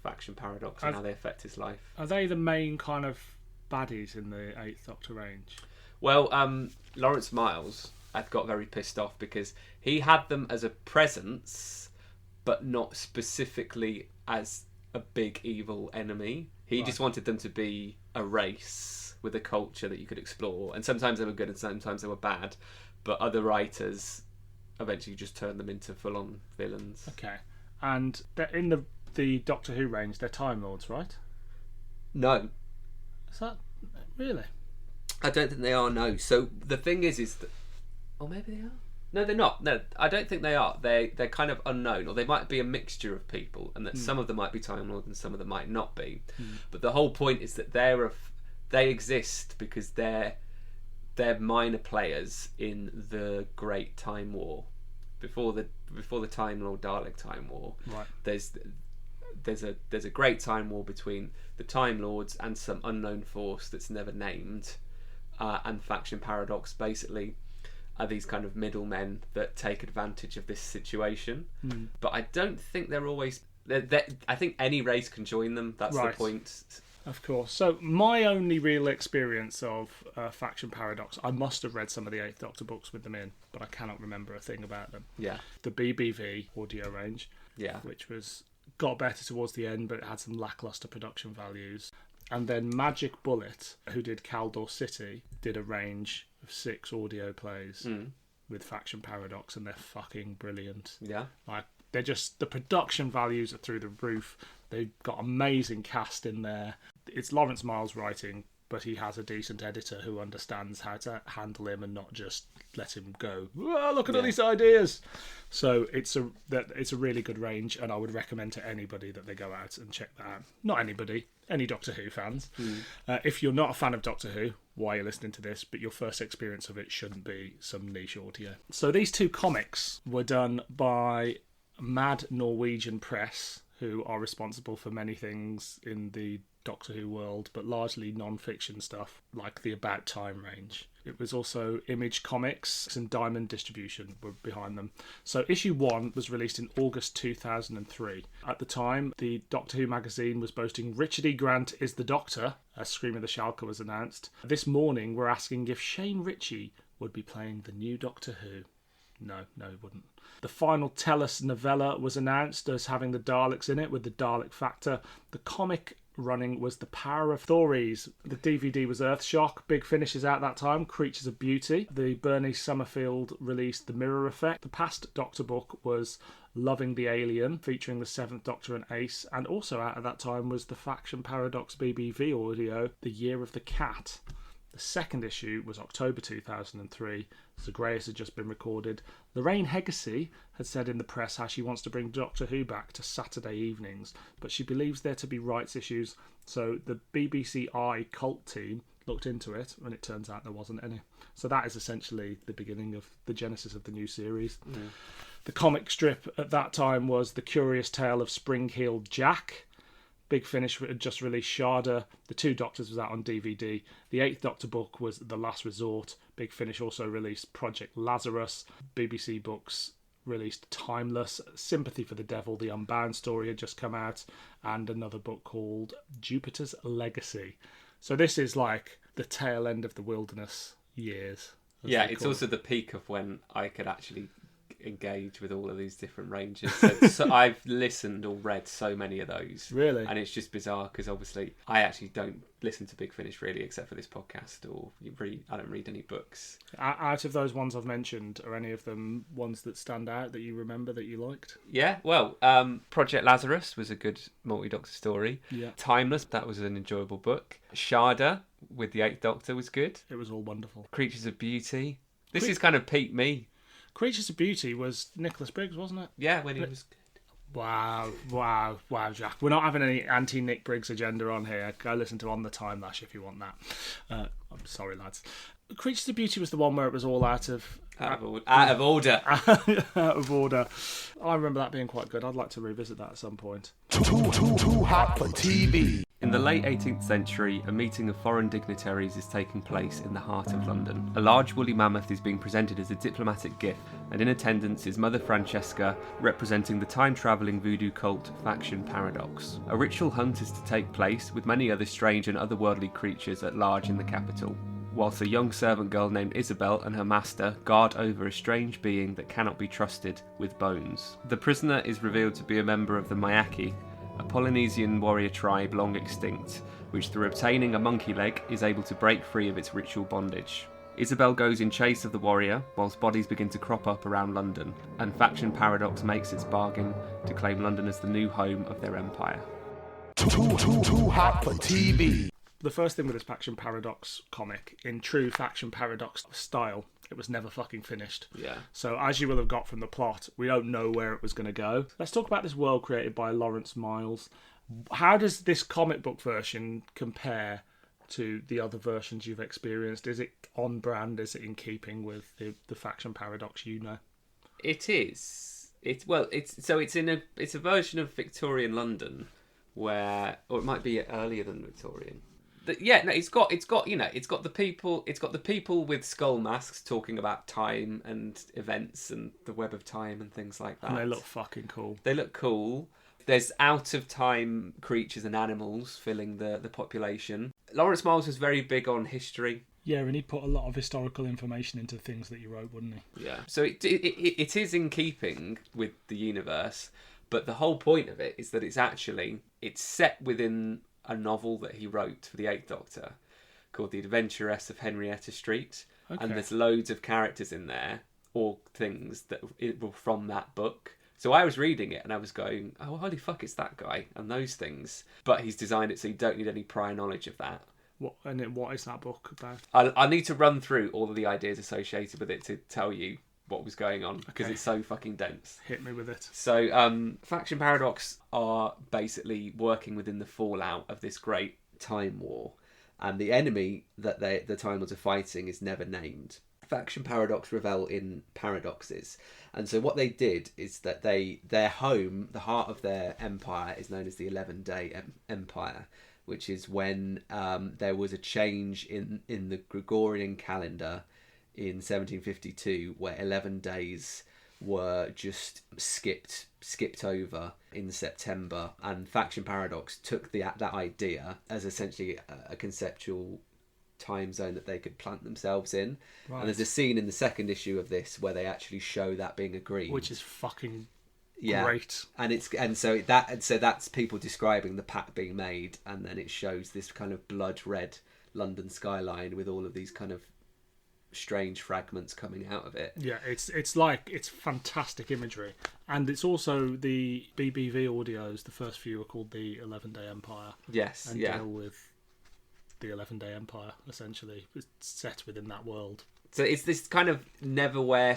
Faction Paradox and how they affect his life. Are they the main kind of baddies in the 8th Doctor range? Well, Lawrence Miles, I've got very pissed off because he had them as a presence, but not specifically as a big evil enemy. He just wanted them to be a race with a culture that you could explore, and sometimes they were good and sometimes they were bad, but other writers eventually just turned them into full-on villains. Okay, and they're in the Doctor Who range, they're Time Lords, right? No. Is that really? I don't think they are, no. So the thing is that... Or maybe they are? No, they're not. No, I don't think they are. They're kind of unknown, or they might be a mixture of people, and that some of them might be Time Lords and some of them might not be. But the whole point is that they exist because they're minor players in the Great Time War. Before the Time Lord Dalek Time War, right. There's a great time war between the Time Lords and some unknown force that's never named, and Faction Paradox basically are these kind of middlemen that take advantage of this situation. But I don't think they're always. I think any race can join them. That's the point. Of course. So my only real experience of Faction Paradox, I must have read some of the Eighth Doctor books with them in, but I cannot remember a thing about them. Yeah. The BBV audio range, which got better towards the end, but it had some lackluster production values. And then Magic Bullet, who did Caldor City, did a range of 6 audio plays with Faction Paradox, and they're fucking brilliant. Yeah. Like, they're just, the production values are through the roof. They've got amazing cast in there. It's Lawrence Miles writing, but he has a decent editor who understands how to handle him and not just let him go, "Whoa, look at all these ideas." So it's a really good range, and I would recommend to anybody that they go out and check that out. Not anybody, any Doctor Who fans. If you're not a fan of Doctor Who, why you're listening to this, but your first experience of it shouldn't be some niche audio. So these 2 comics were done by Mad Norwegian Press, who are responsible for many things in the Doctor Who world, but largely non-fiction stuff, like the About Time range. It was also Image Comics and Diamond Distribution were behind them. So issue 1 was released in August 2003. At the time, the Doctor Who magazine was boasting Richard E. Grant is the Doctor, as Scream of the Shalka was announced. This morning, we're asking if Shane Ritchie would be playing the new Doctor Who. No, he wouldn't. The final Tellus novella was announced as having the Daleks in it with the Dalek Factor. The comic running was The Power of Thories. The DVD was Earthshock. Big finishes out that time. Creatures of Beauty. The Bernie Summerfield released The Mirror Effect. The past Doctor book was Loving the Alien, featuring the 7th Doctor and Ace. And also out at that time was the Faction Paradox BBV audio, The Year of the Cat. The second issue was October 2003. Zagreus had just been recorded. Lorraine Heggessy had said in the press how she wants to bring Doctor Who back to Saturday evenings, but she believes there to be rights issues, so the BBC I cult team looked into it, and it turns out there wasn't any. So that is essentially the beginning of the genesis of the new series. The comic strip at that time was The Curious Tale of Spring-Heeled Jack. Big Finish had just released Sharda. The 2 Doctors was out on DVD. The 8th Doctor book was The Last Resort. Big Finish also released Project Lazarus. BBC Books released Timeless. Sympathy for the Devil, the Unbound story had just come out. And another book called Jupiter's Legacy. So this is like the tail end of the Wilderness years. Yeah, it's also the peak of when I could actually engage with all of these different ranges. So I've listened or read so many of those. Really? And it's just bizarre because obviously I actually don't listen to Big Finish really, except for this podcast, or I don't read any books. Out of those ones I've mentioned, are any of them ones that stand out that you remember that you liked? Yeah, well, Project Lazarus was a good multi-Doctor story. Yeah. Timeless, that was an enjoyable book. Sharda with the 8th Doctor was good. It was all wonderful. Creatures of Beauty. This is kind of peak me. Creatures of Beauty was Nicholas Briggs, wasn't it? Yeah, when he was good. Wow, Jack. We're not having any anti-Nick Briggs agenda on here. Go listen to On the Time Lash if you want that. I'm sorry, lads. Creatures of Beauty was the one where it was all out of order. Out of order. I remember that being quite good. I'd like to revisit that at some point. Too hot for TV. In the late 18th century, a meeting of foreign dignitaries is taking place in the heart of London. A large woolly mammoth is being presented as a diplomatic gift, and in attendance is Mother Francesca, representing the time-travelling voodoo cult Faction Paradox. A ritual hunt is to take place, with many other strange and otherworldly creatures at large in the capital, whilst a young servant girl named Isabel and her master guard over a strange being that cannot be trusted with bones. The prisoner is revealed to be a member of the Mayaki, a Polynesian warrior tribe long extinct, which through obtaining a monkey leg is able to break free of its ritual bondage. Isabel goes in chase of the warrior, whilst bodies begin to crop up around London, and Faction Paradox makes its bargain to claim London as the new home of their empire. Too hot for TV. The first thing with this Faction Paradox comic, in true Faction Paradox style, it was never fucking finished. Yeah. So as you will have got from the plot, we don't know where it was going to go. Let's talk about this world created by Lawrence Miles. How does this comic book version compare to the other versions you've experienced? Is it on brand? Is it in keeping with the Faction Paradox you know? It is. It's a version of Victorian London where, or it might be earlier than Victorian. It's got the people with skull masks talking about time and events and the web of time and things like that. And they look fucking cool. They look cool. There's out-of-time creatures and animals filling the population. Lawrence Miles was very big on history. Yeah, and he put a lot of historical information into things that he wrote, wouldn't he? Yeah. So it is in keeping with the universe, but the whole point of it is that it's set within a novel that he wrote for the Eighth Doctor called The Adventuress of Henrietta Street. Okay. And there's loads of characters in there or things that were from that book. So I was reading it and I was going, oh, holy fuck, it's that guy and those things. But he's designed it so you don't need any prior knowledge of that. What is that book about? I need to run through all of the ideas associated with it to tell you what was going on, because it's so fucking dense. Hit me with it. So, Faction Paradox are basically working within the fallout of this great time war. And the enemy that the Time Lords are fighting is never named. Faction Paradox revel in paradoxes. And so what they did is that their home, the heart of their empire, is known as the 11-Day Empire, which is when there was a change in the Gregorian calendar in 1752, where 11 days were just skipped over in September. And Faction Paradox took that idea as essentially a conceptual time zone that they could plant themselves in. Right. And there's a scene in the second issue of this where they actually show that being agreed, which is fucking great. And so that's people describing the pact being made, and then it shows this kind of blood red London skyline with all of these kind of strange fragments coming out of it. Yeah, it's fantastic imagery, and it's also the BBV audios. The first few are called the 11-Day Empire. Yes, and deal with the 11-Day Empire, essentially. It's set within that world. So it's this kind of Neverwhere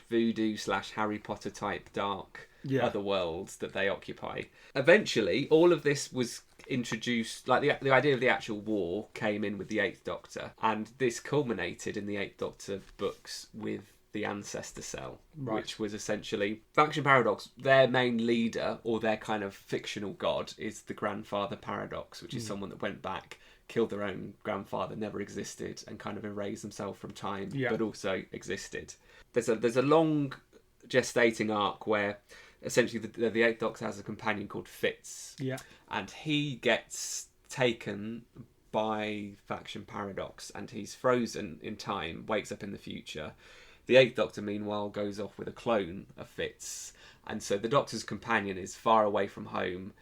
/ voodoo / Harry Potter type dark other worlds that they occupy. Eventually, all of this was introduced, like the idea of the actual war came in with the Eighth Doctor, and this culminated in the Eighth Doctor books with the Ancestor Cell, which was essentially Faction Paradox. Their main leader, or their kind of fictional god, is the Grandfather Paradox, which is someone that went back, killed their own grandfather, never existed, and kind of erased themselves from time, but also existed. There's a long gestating arc where essentially the Eighth Doctor has a companion called Fitz, and he gets taken by Faction Paradox, and he's frozen in time, wakes up in the future. The Eighth Doctor, meanwhile, goes off with a clone of Fitz, and so the Doctor's companion is far away from home,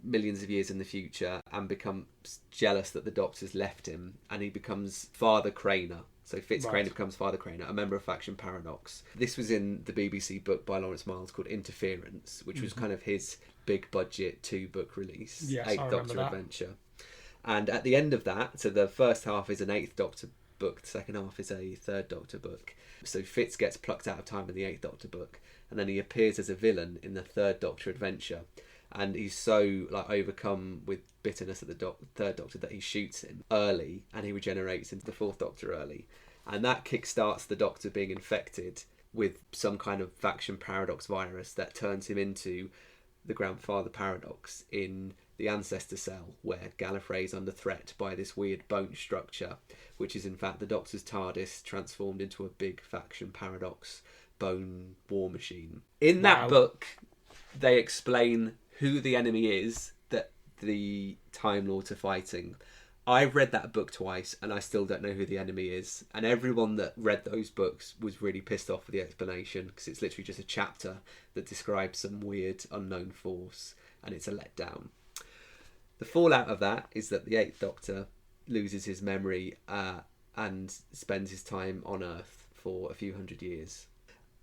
millions of years in the future, and becomes jealous that the Doctor's left him, and he becomes Father Craner. So Fitz Craner becomes Father Craner, a member of Faction Paradox. This was in the BBC book by Lawrence Miles called Interference, which was kind of his big budget 2-book release, Eighth Doctor adventure. And at the end of that, so the first half is an Eighth Doctor book, the second half is a Third Doctor book. So Fitz gets plucked out of time in the Eighth Doctor book, and then he appears as a villain in the Third Doctor adventure. And he's so overcome with bitterness at the Third Doctor that he shoots him early, and he regenerates into the Fourth Doctor early. And that kickstarts the Doctor being infected with some kind of Faction Paradox virus that turns him into the Grandfather Paradox in the Ancestor Cell, where Gallifrey's under threat by this weird bone structure, which is in fact the Doctor's TARDIS transformed into a big Faction Paradox bone war machine. In that book, they explain who the enemy is that the Time Lords are fighting. I've read that book twice and I still don't know who the enemy is. And everyone that read those books was really pissed off with the explanation, because it's literally just a chapter that describes some weird unknown force, and it's a letdown. The fallout of that is that the Eighth Doctor loses his memory and spends his time on Earth for a few hundred years.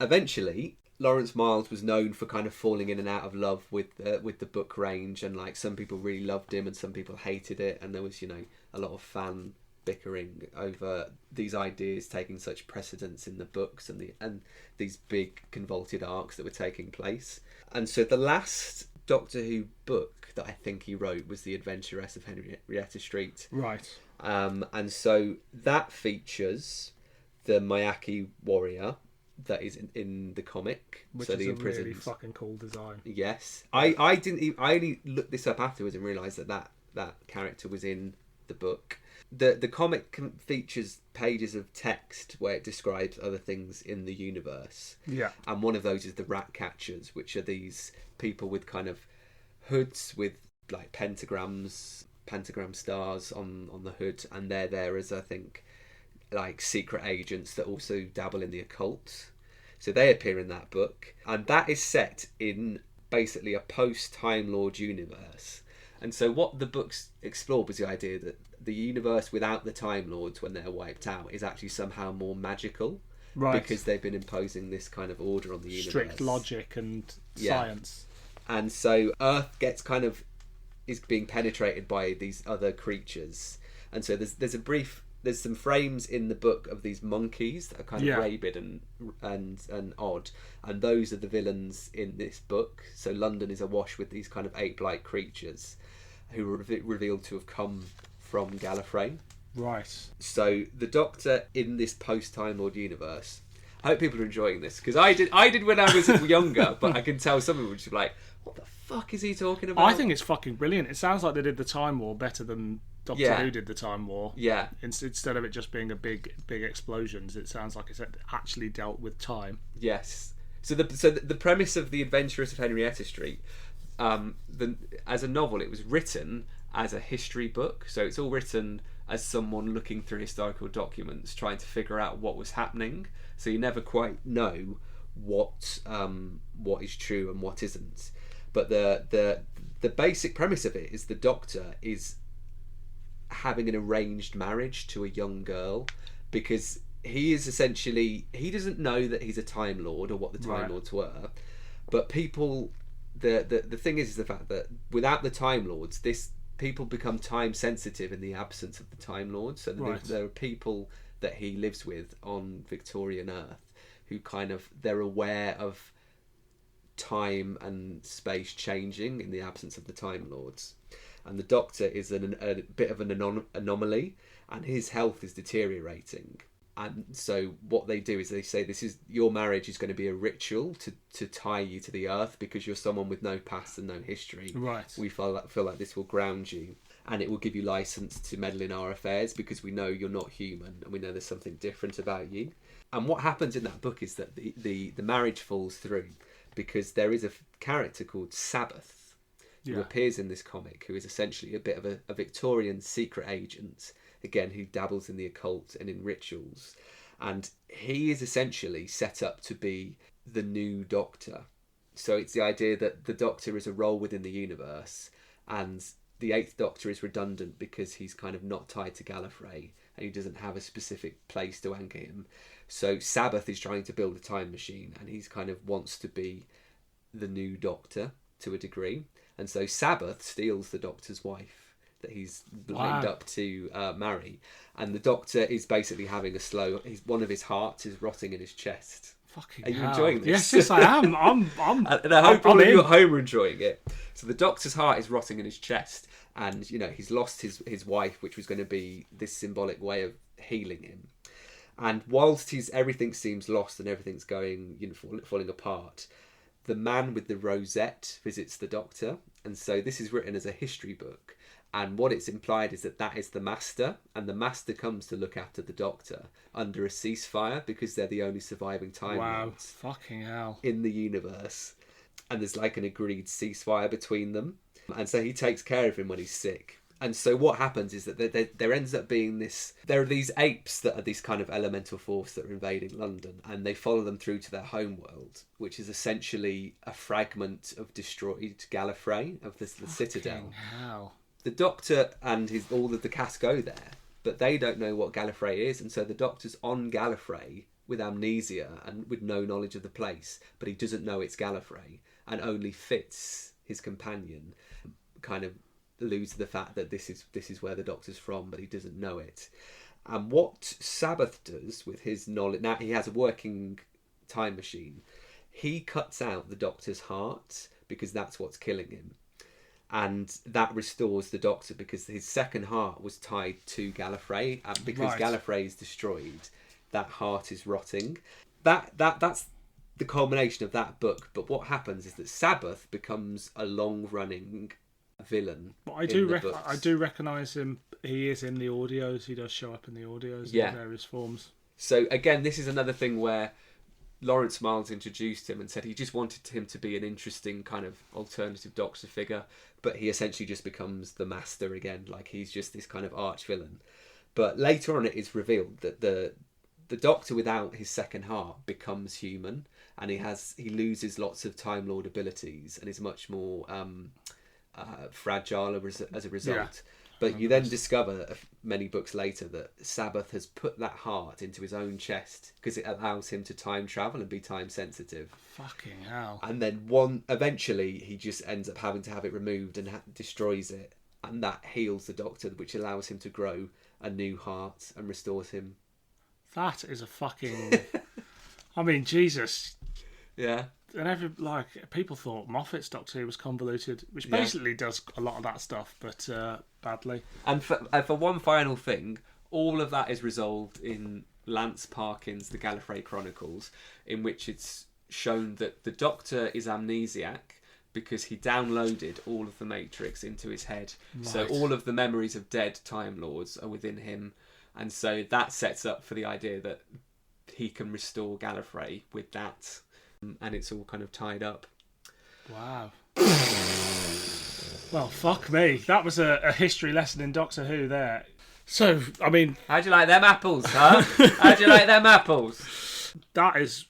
Eventually, Lawrence Miles was known for kind of falling in and out of love with the book range, and some people really loved him and some people hated it, and there was a lot of fan bickering over these ideas taking such precedence in the books and these big convoluted arcs that were taking place. And so the last Doctor Who book that I think he wrote was The Adventuress of Henrietta Street. Right. And so that features the Mayaki warrior that is in the comic, which so is the a imprisoned. really fucking cool design. Yes, I only looked this up afterwards and realised that character was in the book. The comic features pages of text where it describes other things in the universe. Yeah. And one of those is the rat catchers, which are these people with kind of hoods with like pentagram stars on the hood, and they're there as, I think, like secret agents that also dabble in the occult. So they appear in that book, and that is set in basically a post-Time Lord universe. And so what the books explored was the idea that the universe without the Time Lords, when they're wiped out, is actually somehow more magical. Right. Because they've been imposing this kind of order on the universe. Strict logic and science. And so Earth gets kind of, is being penetrated by these other creatures. And so there's some frames in the book of these monkeys that are kind of rabid and odd, and those are the villains in this book. So London is awash with these kind of ape-like creatures who are revealed to have come from Gallifrey. Right. So the Doctor in this post-Time Lord universe, I hope people are enjoying this, because I did when I was younger, but I can tell some people would just be like, what the fuck is he talking about? I think it's fucking brilliant. It sounds like they did the Time War better than Doctor Who did the Time War. Yeah. Instead of it just being a big explosions, it sounds like it's actually dealt with time. Yes. So the premise of The Adventures of Henrietta Street, as a novel, it was written as a history book. So it's all written as someone looking through historical documents, trying to figure out what was happening. So you never quite know what is true and what isn't. But the basic premise of it is the Doctor is having an arranged marriage to a young girl, because he is essentially, he doesn't know that he's a Time Lord or what the Time Lords were, but people, the thing is the fact that without the Time Lords, people become time sensitive in the absence of the Time Lords. So there are people that he lives with on Victorian Earth who kind of, they're aware of time and space changing in the absence of the Time Lords. And the Doctor is a bit of an anomaly, and his health is deteriorating. And so what they do is they say, your marriage is going to be a ritual to tie you to the earth, because you're someone with no past and no history. Right. We feel like this will ground you, and it will give you license to meddle in our affairs, because we know you're not human and we know there's something different about you. And what happens in that book is that the marriage falls through, because there is a character called Sabbath who appears in this comic, who is essentially a bit of a Victorian secret agent, again, who dabbles in the occult and in rituals. And he is essentially set up to be the new Doctor. So it's the idea that the Doctor is a role within the universe, and the Eighth Doctor is redundant because he's kind of not tied to Gallifrey and he doesn't have a specific place to anchor him. So Sabbath is trying to build a time machine, and he's kind of wants to be the new Doctor to a degree. And so Sabbath steals the Doctor's wife that he's lined up to marry, and the Doctor is basically having one of his hearts is rotting in his chest. Fucking Are you hell. enjoying this? Yes, I am. And I hope all of you at home are enjoying it. So the Doctor's heart is rotting in his chest, and he's lost his wife, which was going to be this symbolic way of healing him. And whilst everything seems lost and everything's going, falling apart, the man with the rosette visits the Doctor. And so this is written as a history book. And what it's implied is that is the Master. And the Master comes to look after the Doctor under a ceasefire, because they're the only surviving Time Lords fucking hell in the universe. And there's like an agreed ceasefire between them. And so he takes care of him when he's sick. And so what happens is that there ends up being there are these apes that are this kind of elemental force that are invading London, and they follow them through to their homeworld, which is essentially a fragment of destroyed Gallifrey, of the Citadel. Hell. The Doctor and all of the cast go there, but they don't know what Gallifrey is, and so the Doctor's on Gallifrey with amnesia and with no knowledge of the place, but he doesn't know it's Gallifrey, and only Fitz, his companion, kind of alludes to the fact that this is where the Doctor's from, but he doesn't know it. And what Sabbath does with his knowledge, now he has a working time machine, he cuts out the Doctor's heart, because that's what's killing him. And that restores the Doctor, because his second heart was tied to Gallifrey, and because Gallifrey is destroyed, that heart is rotting. That's the culmination of that book. But what happens is that Sabbath becomes a long-running villain. But I in do the books. I do recognise him. He is in the audios. He does show up in the audios in various forms. So again, this is another thing where Lawrence Miles introduced him and said he just wanted him to be an interesting kind of alternative Doctor figure, but he essentially just becomes the Master again. Like, he's just this kind of arch villain. But later on, it is revealed that the Doctor without his second heart becomes human, and he loses lots of Time Lord abilities and is much more fragile as a result. Yeah. But you then discover many books later that Sabbath has put that heart into his own chest because it allows him to time travel and be time sensitive. Fucking hell. And then eventually he just ends up having to have it removed and destroys it. And that heals the Doctor, which allows him to grow a new heart and restores him. That is a fucking... I mean, Jesus. Yeah. And people thought Moffat's Doctor Who was convoluted, which basically does a lot of that stuff, but badly. And for one final thing, all of that is resolved in Lance Parkin's The Gallifrey Chronicles, in which it's shown that the Doctor is amnesiac because he downloaded all of the Matrix into his head. Right. So all of the memories of dead Time Lords are within him. And so that sets up for the idea that he can restore Gallifrey with that. And it's all kind of tied up. Wow. Well, fuck me. That was a history lesson in Doctor Who there. So, I mean... How'd you like them apples, huh? How'd you like them apples? That is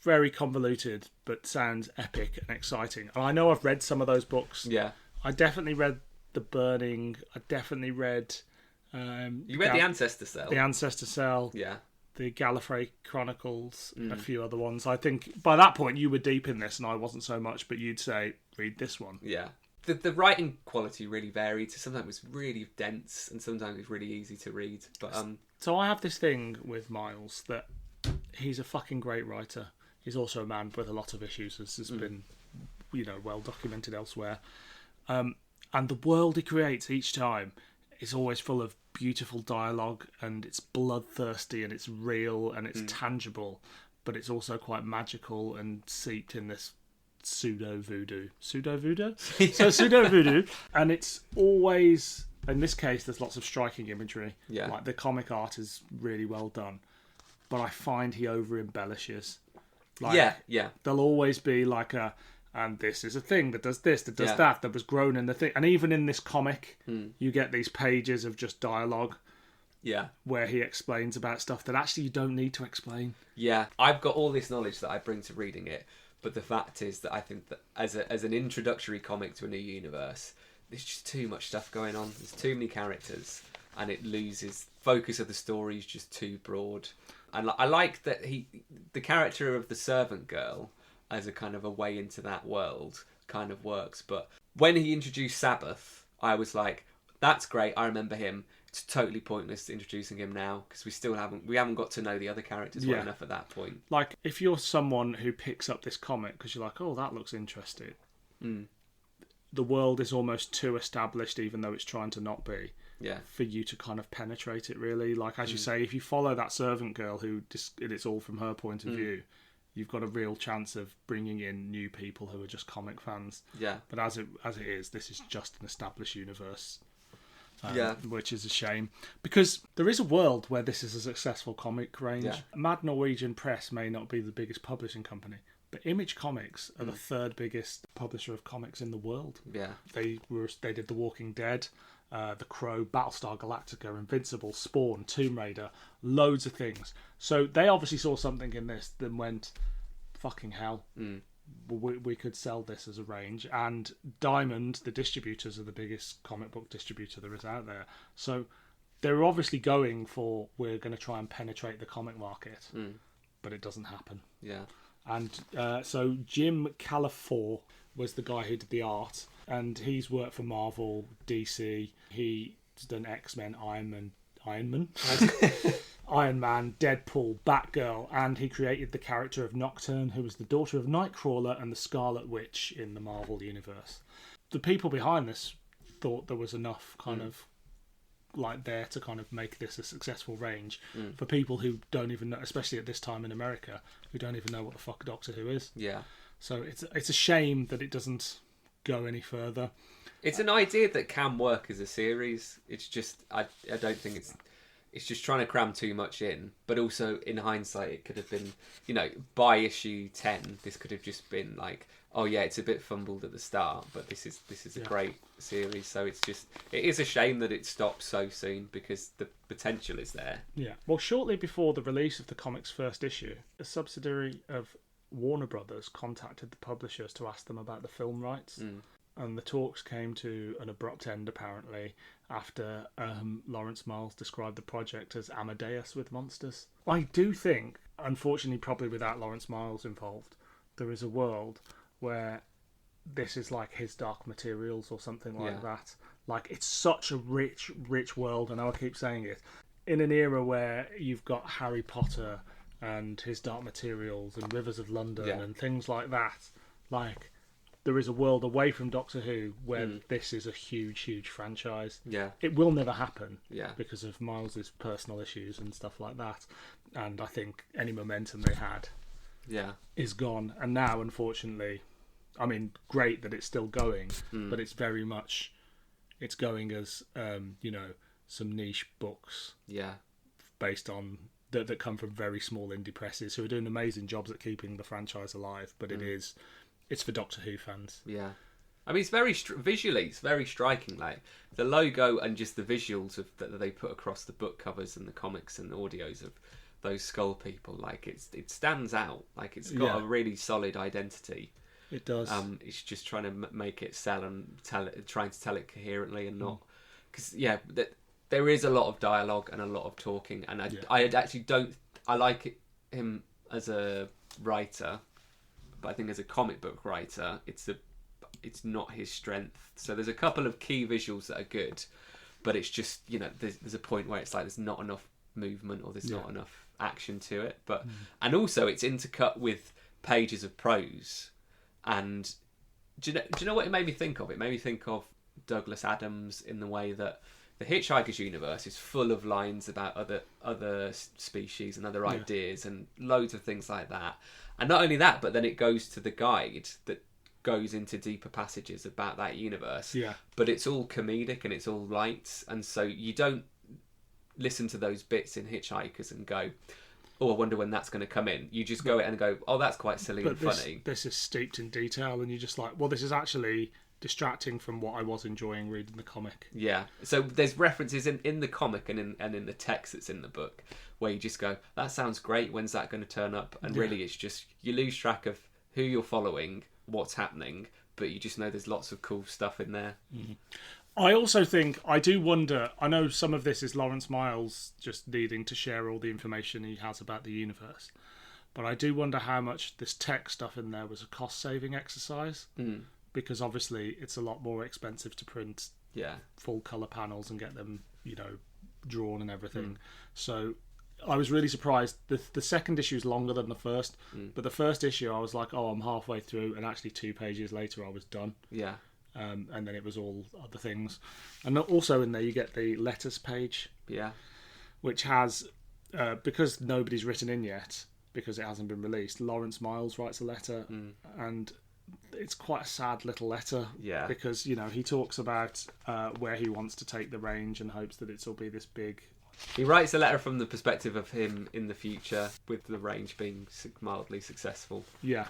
very convoluted, but sounds epic and exciting. And I know I've read some of those books. Yeah. I definitely read The Burning. I definitely read... you read The Ancestor Cell? The Ancestor Cell. Yeah. The Gallifrey Chronicles, a few other ones. I think by that point you were deep in this and I wasn't so much, but you'd say, read this one. Yeah. The writing quality really varied. Sometimes it was really dense and sometimes it's really easy to read. But So I have this thing with Miles that he's a fucking great writer. He's also a man with a lot of issues, as has been, well documented elsewhere. And the world he creates each time is always full of beautiful dialogue, and it's bloodthirsty and it's real and it's tangible, but it's also quite magical and seeped in this pseudo voodoo, and it's Mm. always, in this case, there's lots of striking imagery. Like the comic art is really well done, but I find he over embellishes. There'll always be like and this is a thing that does this, that does that was grown in the thing. And even in this comic, you get these pages of just dialogue where he explains about stuff that actually you don't need to explain. Yeah. I've got all this knowledge that I bring to reading it, but the fact is that I think that as an introductory comic to a new universe, there's just too much stuff going on. There's too many characters, and it loses focus of the story is just too broad. And I like that the character of the servant girl as a kind of a way into that world kind of works. But when he introduced Sabbath, I was like, that's great, I remember him. It's totally pointless introducing him now because we haven't got to know the other characters well enough at that point. Like, if you're someone who picks up this comic because you're like, oh, that looks interesting, the world is almost too established, even though it's trying to not be, for you to kind of penetrate it, really. Like, as you say, if you follow that servant girl it's all from her point of view, you've got a real chance of bringing in new people who are just comic fans. Yeah. But as it is, this is just an established universe. Which is a shame. Because there is a world where this is a successful comic range. Yeah. Mad Norwegian Press may not be the biggest publishing company, but Image Comics are the third biggest publisher of comics in the world. Yeah. They did The Walking Dead, The Crow, Battlestar Galactica, Invincible, Spawn, Tomb Raider, loads of things. So they obviously saw something in this that went, fucking hell, we could sell this as a range. And Diamond, the distributors, are the biggest comic book distributor there is out there. So they're obviously going for, we're going to try and penetrate the comic market, but it doesn't happen. Yeah. And so Jim Calafor was the guy who did the art, and he's worked for Marvel, DC. He's done X-Men, Iron Man, Deadpool, Batgirl, and he created the character of Nocturne, who was the daughter of Nightcrawler and the Scarlet Witch in the Marvel universe. The people behind this thought there was enough kind of like there to kind of make this a successful range for people who don't even know, especially at this time in America, who don't even know what the fuck Doctor Who is. Yeah. So it's a shame that it doesn't go any further. It's an idea that can work as a series. It's just I don't think it's just trying to cram too much in. But also in hindsight, it could have been, you know, by issue 10, this could have just been like, oh yeah, it's a bit fumbled at the start, but this is a great series. So it is a shame that it stopped so soon because the potential is there. Yeah. Well, shortly before the release of the comic's first issue, a subsidiary of Warner Brothers contacted the publishers to ask them about the film rights. And the talks came to an abrupt end, apparently, after Lawrence Miles described the project as Amadeus with monsters. I do think, unfortunately, probably without Lawrence Miles involved, there is a world where this is like his Dark Materials or something like that. Like, it's such a rich, rich world, I know I keep saying it. In an era where you've got Harry Potter and his Dark Materials and Rivers of London and things like that, like... There is a world away from Doctor Who where this is a huge, huge franchise. Yeah. It will never happen because of Miles's personal issues and stuff like that. And I think any momentum they had is gone. And now, unfortunately, I mean, great that it's still going, but it's very much, it's going as, you know, some niche books based on, that come from very small indie presses who are doing amazing jobs at keeping the franchise alive. But it's for Doctor Who fans. Yeah. I mean, it's very visually, it's very striking. Like the logo and just the visuals that they put across the book covers and the comics and the audios of those skull people. Like it stands out. Like it's got a really solid identity. It does. It's just trying to make it sell and trying to tell it coherently and not because there is a lot of dialogue and a lot of talking. And I actually don't. I like him as a writer. But I think as a comic book writer, it's not his strength. So there's a couple of key visuals that are good, but it's just, you know, there's a point where it's like there's not enough movement or there's not enough action to it. But and also it's intercut with pages of prose. And do you know what it made me think of? It made me think of Douglas Adams in the way that the Hitchhiker's universe is full of lines about other species and other ideas and loads of things like that. And not only that, but then it goes to the guide that goes into deeper passages about that universe. Yeah. But it's all comedic and it's all light. And so you don't listen to those bits in Hitchhikers and go, oh, I wonder when that's going to come in. You just go and go, oh, that's quite silly and funny. This is steeped in detail and you're just like, well, this is actually distracting from what I was enjoying reading the comic. Yeah. So there's references in the comic and in the text that's in the book where you just go, that sounds great, when's that going to turn up? And really it's just, you lose track of who you're following, what's happening, but you just know there's lots of cool stuff in there. I also think, I do wonder, I know some of this is Lawrence Miles just needing to share all the information he has about the universe, but I do wonder how much this tech stuff in there was a cost-saving exercise. Because obviously it's a lot more expensive to print full colour panels and get them, you know, drawn and everything. So I was really surprised. The second issue is longer than the first, but the first issue I was like, oh, I'm halfway through, and actually 2 pages later I was done. Yeah. And then it was all other things. And also in there you get the letters page. Yeah. Which has, because nobody's written in yet, because it hasn't been released, Lawrence Miles writes a letter and it's quite a sad little letter because, you know, he talks about where he wants to take the range and hopes that it'll be this big. He writes a letter from the perspective of him in the future with the range being mildly successful. Yeah.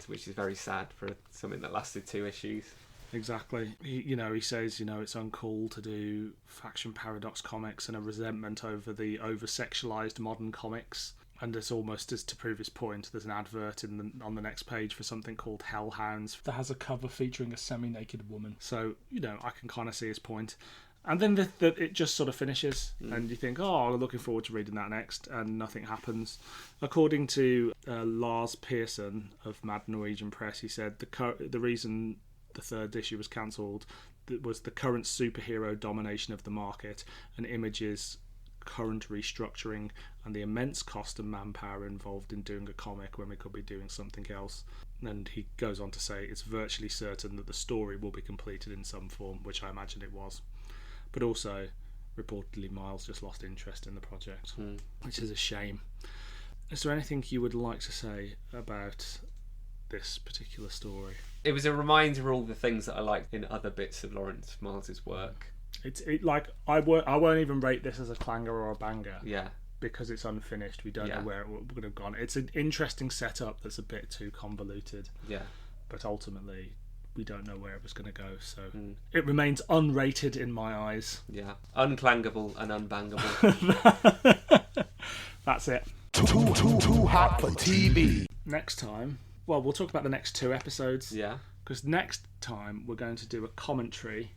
Which is very sad for something that lasted 2 issues. Exactly. He says, it's uncool to do Faction Paradox comics and a resentment over the over-sexualized modern comics. And it's almost as to prove his point, there's an advert on the next page for something called Hellhounds that has a cover featuring a semi-naked woman. So, I can kind of see his point. And then it just sort of finishes, and you think, oh, I'm looking forward to reading that next, and nothing happens. According to Lars Pearson of Mad Norwegian Press, he said the reason the 3rd issue was cancelled was the current superhero domination of the market and Image's current restructuring and the immense cost and manpower involved in doing a comic when we could be doing something else. And he goes on to say it's virtually certain that the story will be completed in some form, which I imagine it was. But also, reportedly, Miles just lost interest in the project, which is a shame. Is there anything you would like to say about this particular story. It was a reminder of all the things that I liked in other bits of Lawrence Miles's work. I won't even rate this as a clanger or a banger. Yeah. Because it's unfinished. We don't know where it would have gone. It's an interesting setup that's a bit too convoluted. Yeah. But ultimately, we don't know where it was going to go. So it remains unrated in my eyes. Yeah. Unclangable and unbangable. That's it. Too hot for TV. Next time, well, we'll talk about the next 2 episodes. Yeah. Because next time we're going to do a commentary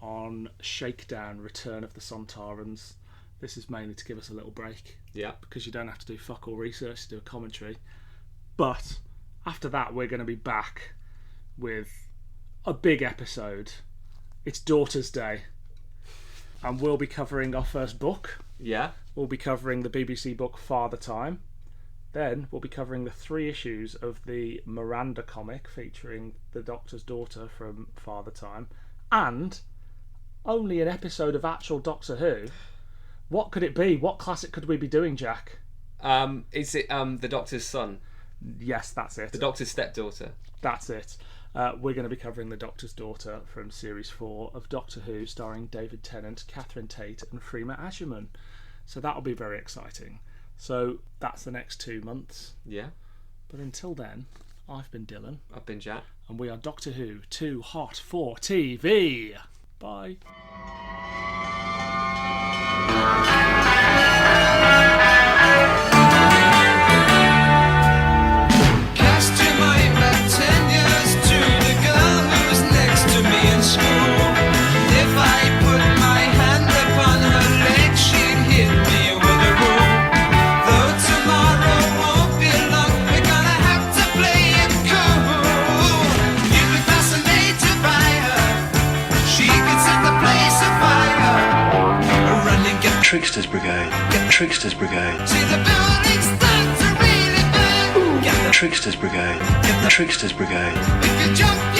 on Shakedown, Return of the Sontarans. This is mainly to give us a little break. Yeah. Because you don't have to do fuck all research to do a commentary. But after that, we're going to be back with a big episode. It's Daughter's Day. And we'll be covering our first book. Yeah. We'll be covering the BBC book Father Time. Then we'll be covering the 3 issues of the Miranda comic featuring the Doctor's daughter from Father Time. And only an episode of actual Doctor Who. What could it be? What classic could we be doing, Jack? Is it the Doctor's son? Yes, that's it. The Doctor's stepdaughter. That's it. We're going to be covering the Doctor's daughter from Series 4 of Doctor Who, starring David Tennant, Catherine Tate and Freema Asherman. So that'll be very exciting. So that's the next 2 months. Yeah. But until then, I've been Dylan. I've been Jack. And we are Doctor Who, Too Hot for TV. Bye. Cast your mind back 10 years to the girl who was next to me in school. If I put my hand upon her leg, she'd hit me with a rule. Though tomorrow won't be long, we're gonna have to play it cool. You'd be fascinated by her. She could set the place afire. Run and get Tricksters Brigade. Tricksters Brigade. see the buildings start to really burn. Get the Tricksters Brigade. Tricksters Brigade. if you jump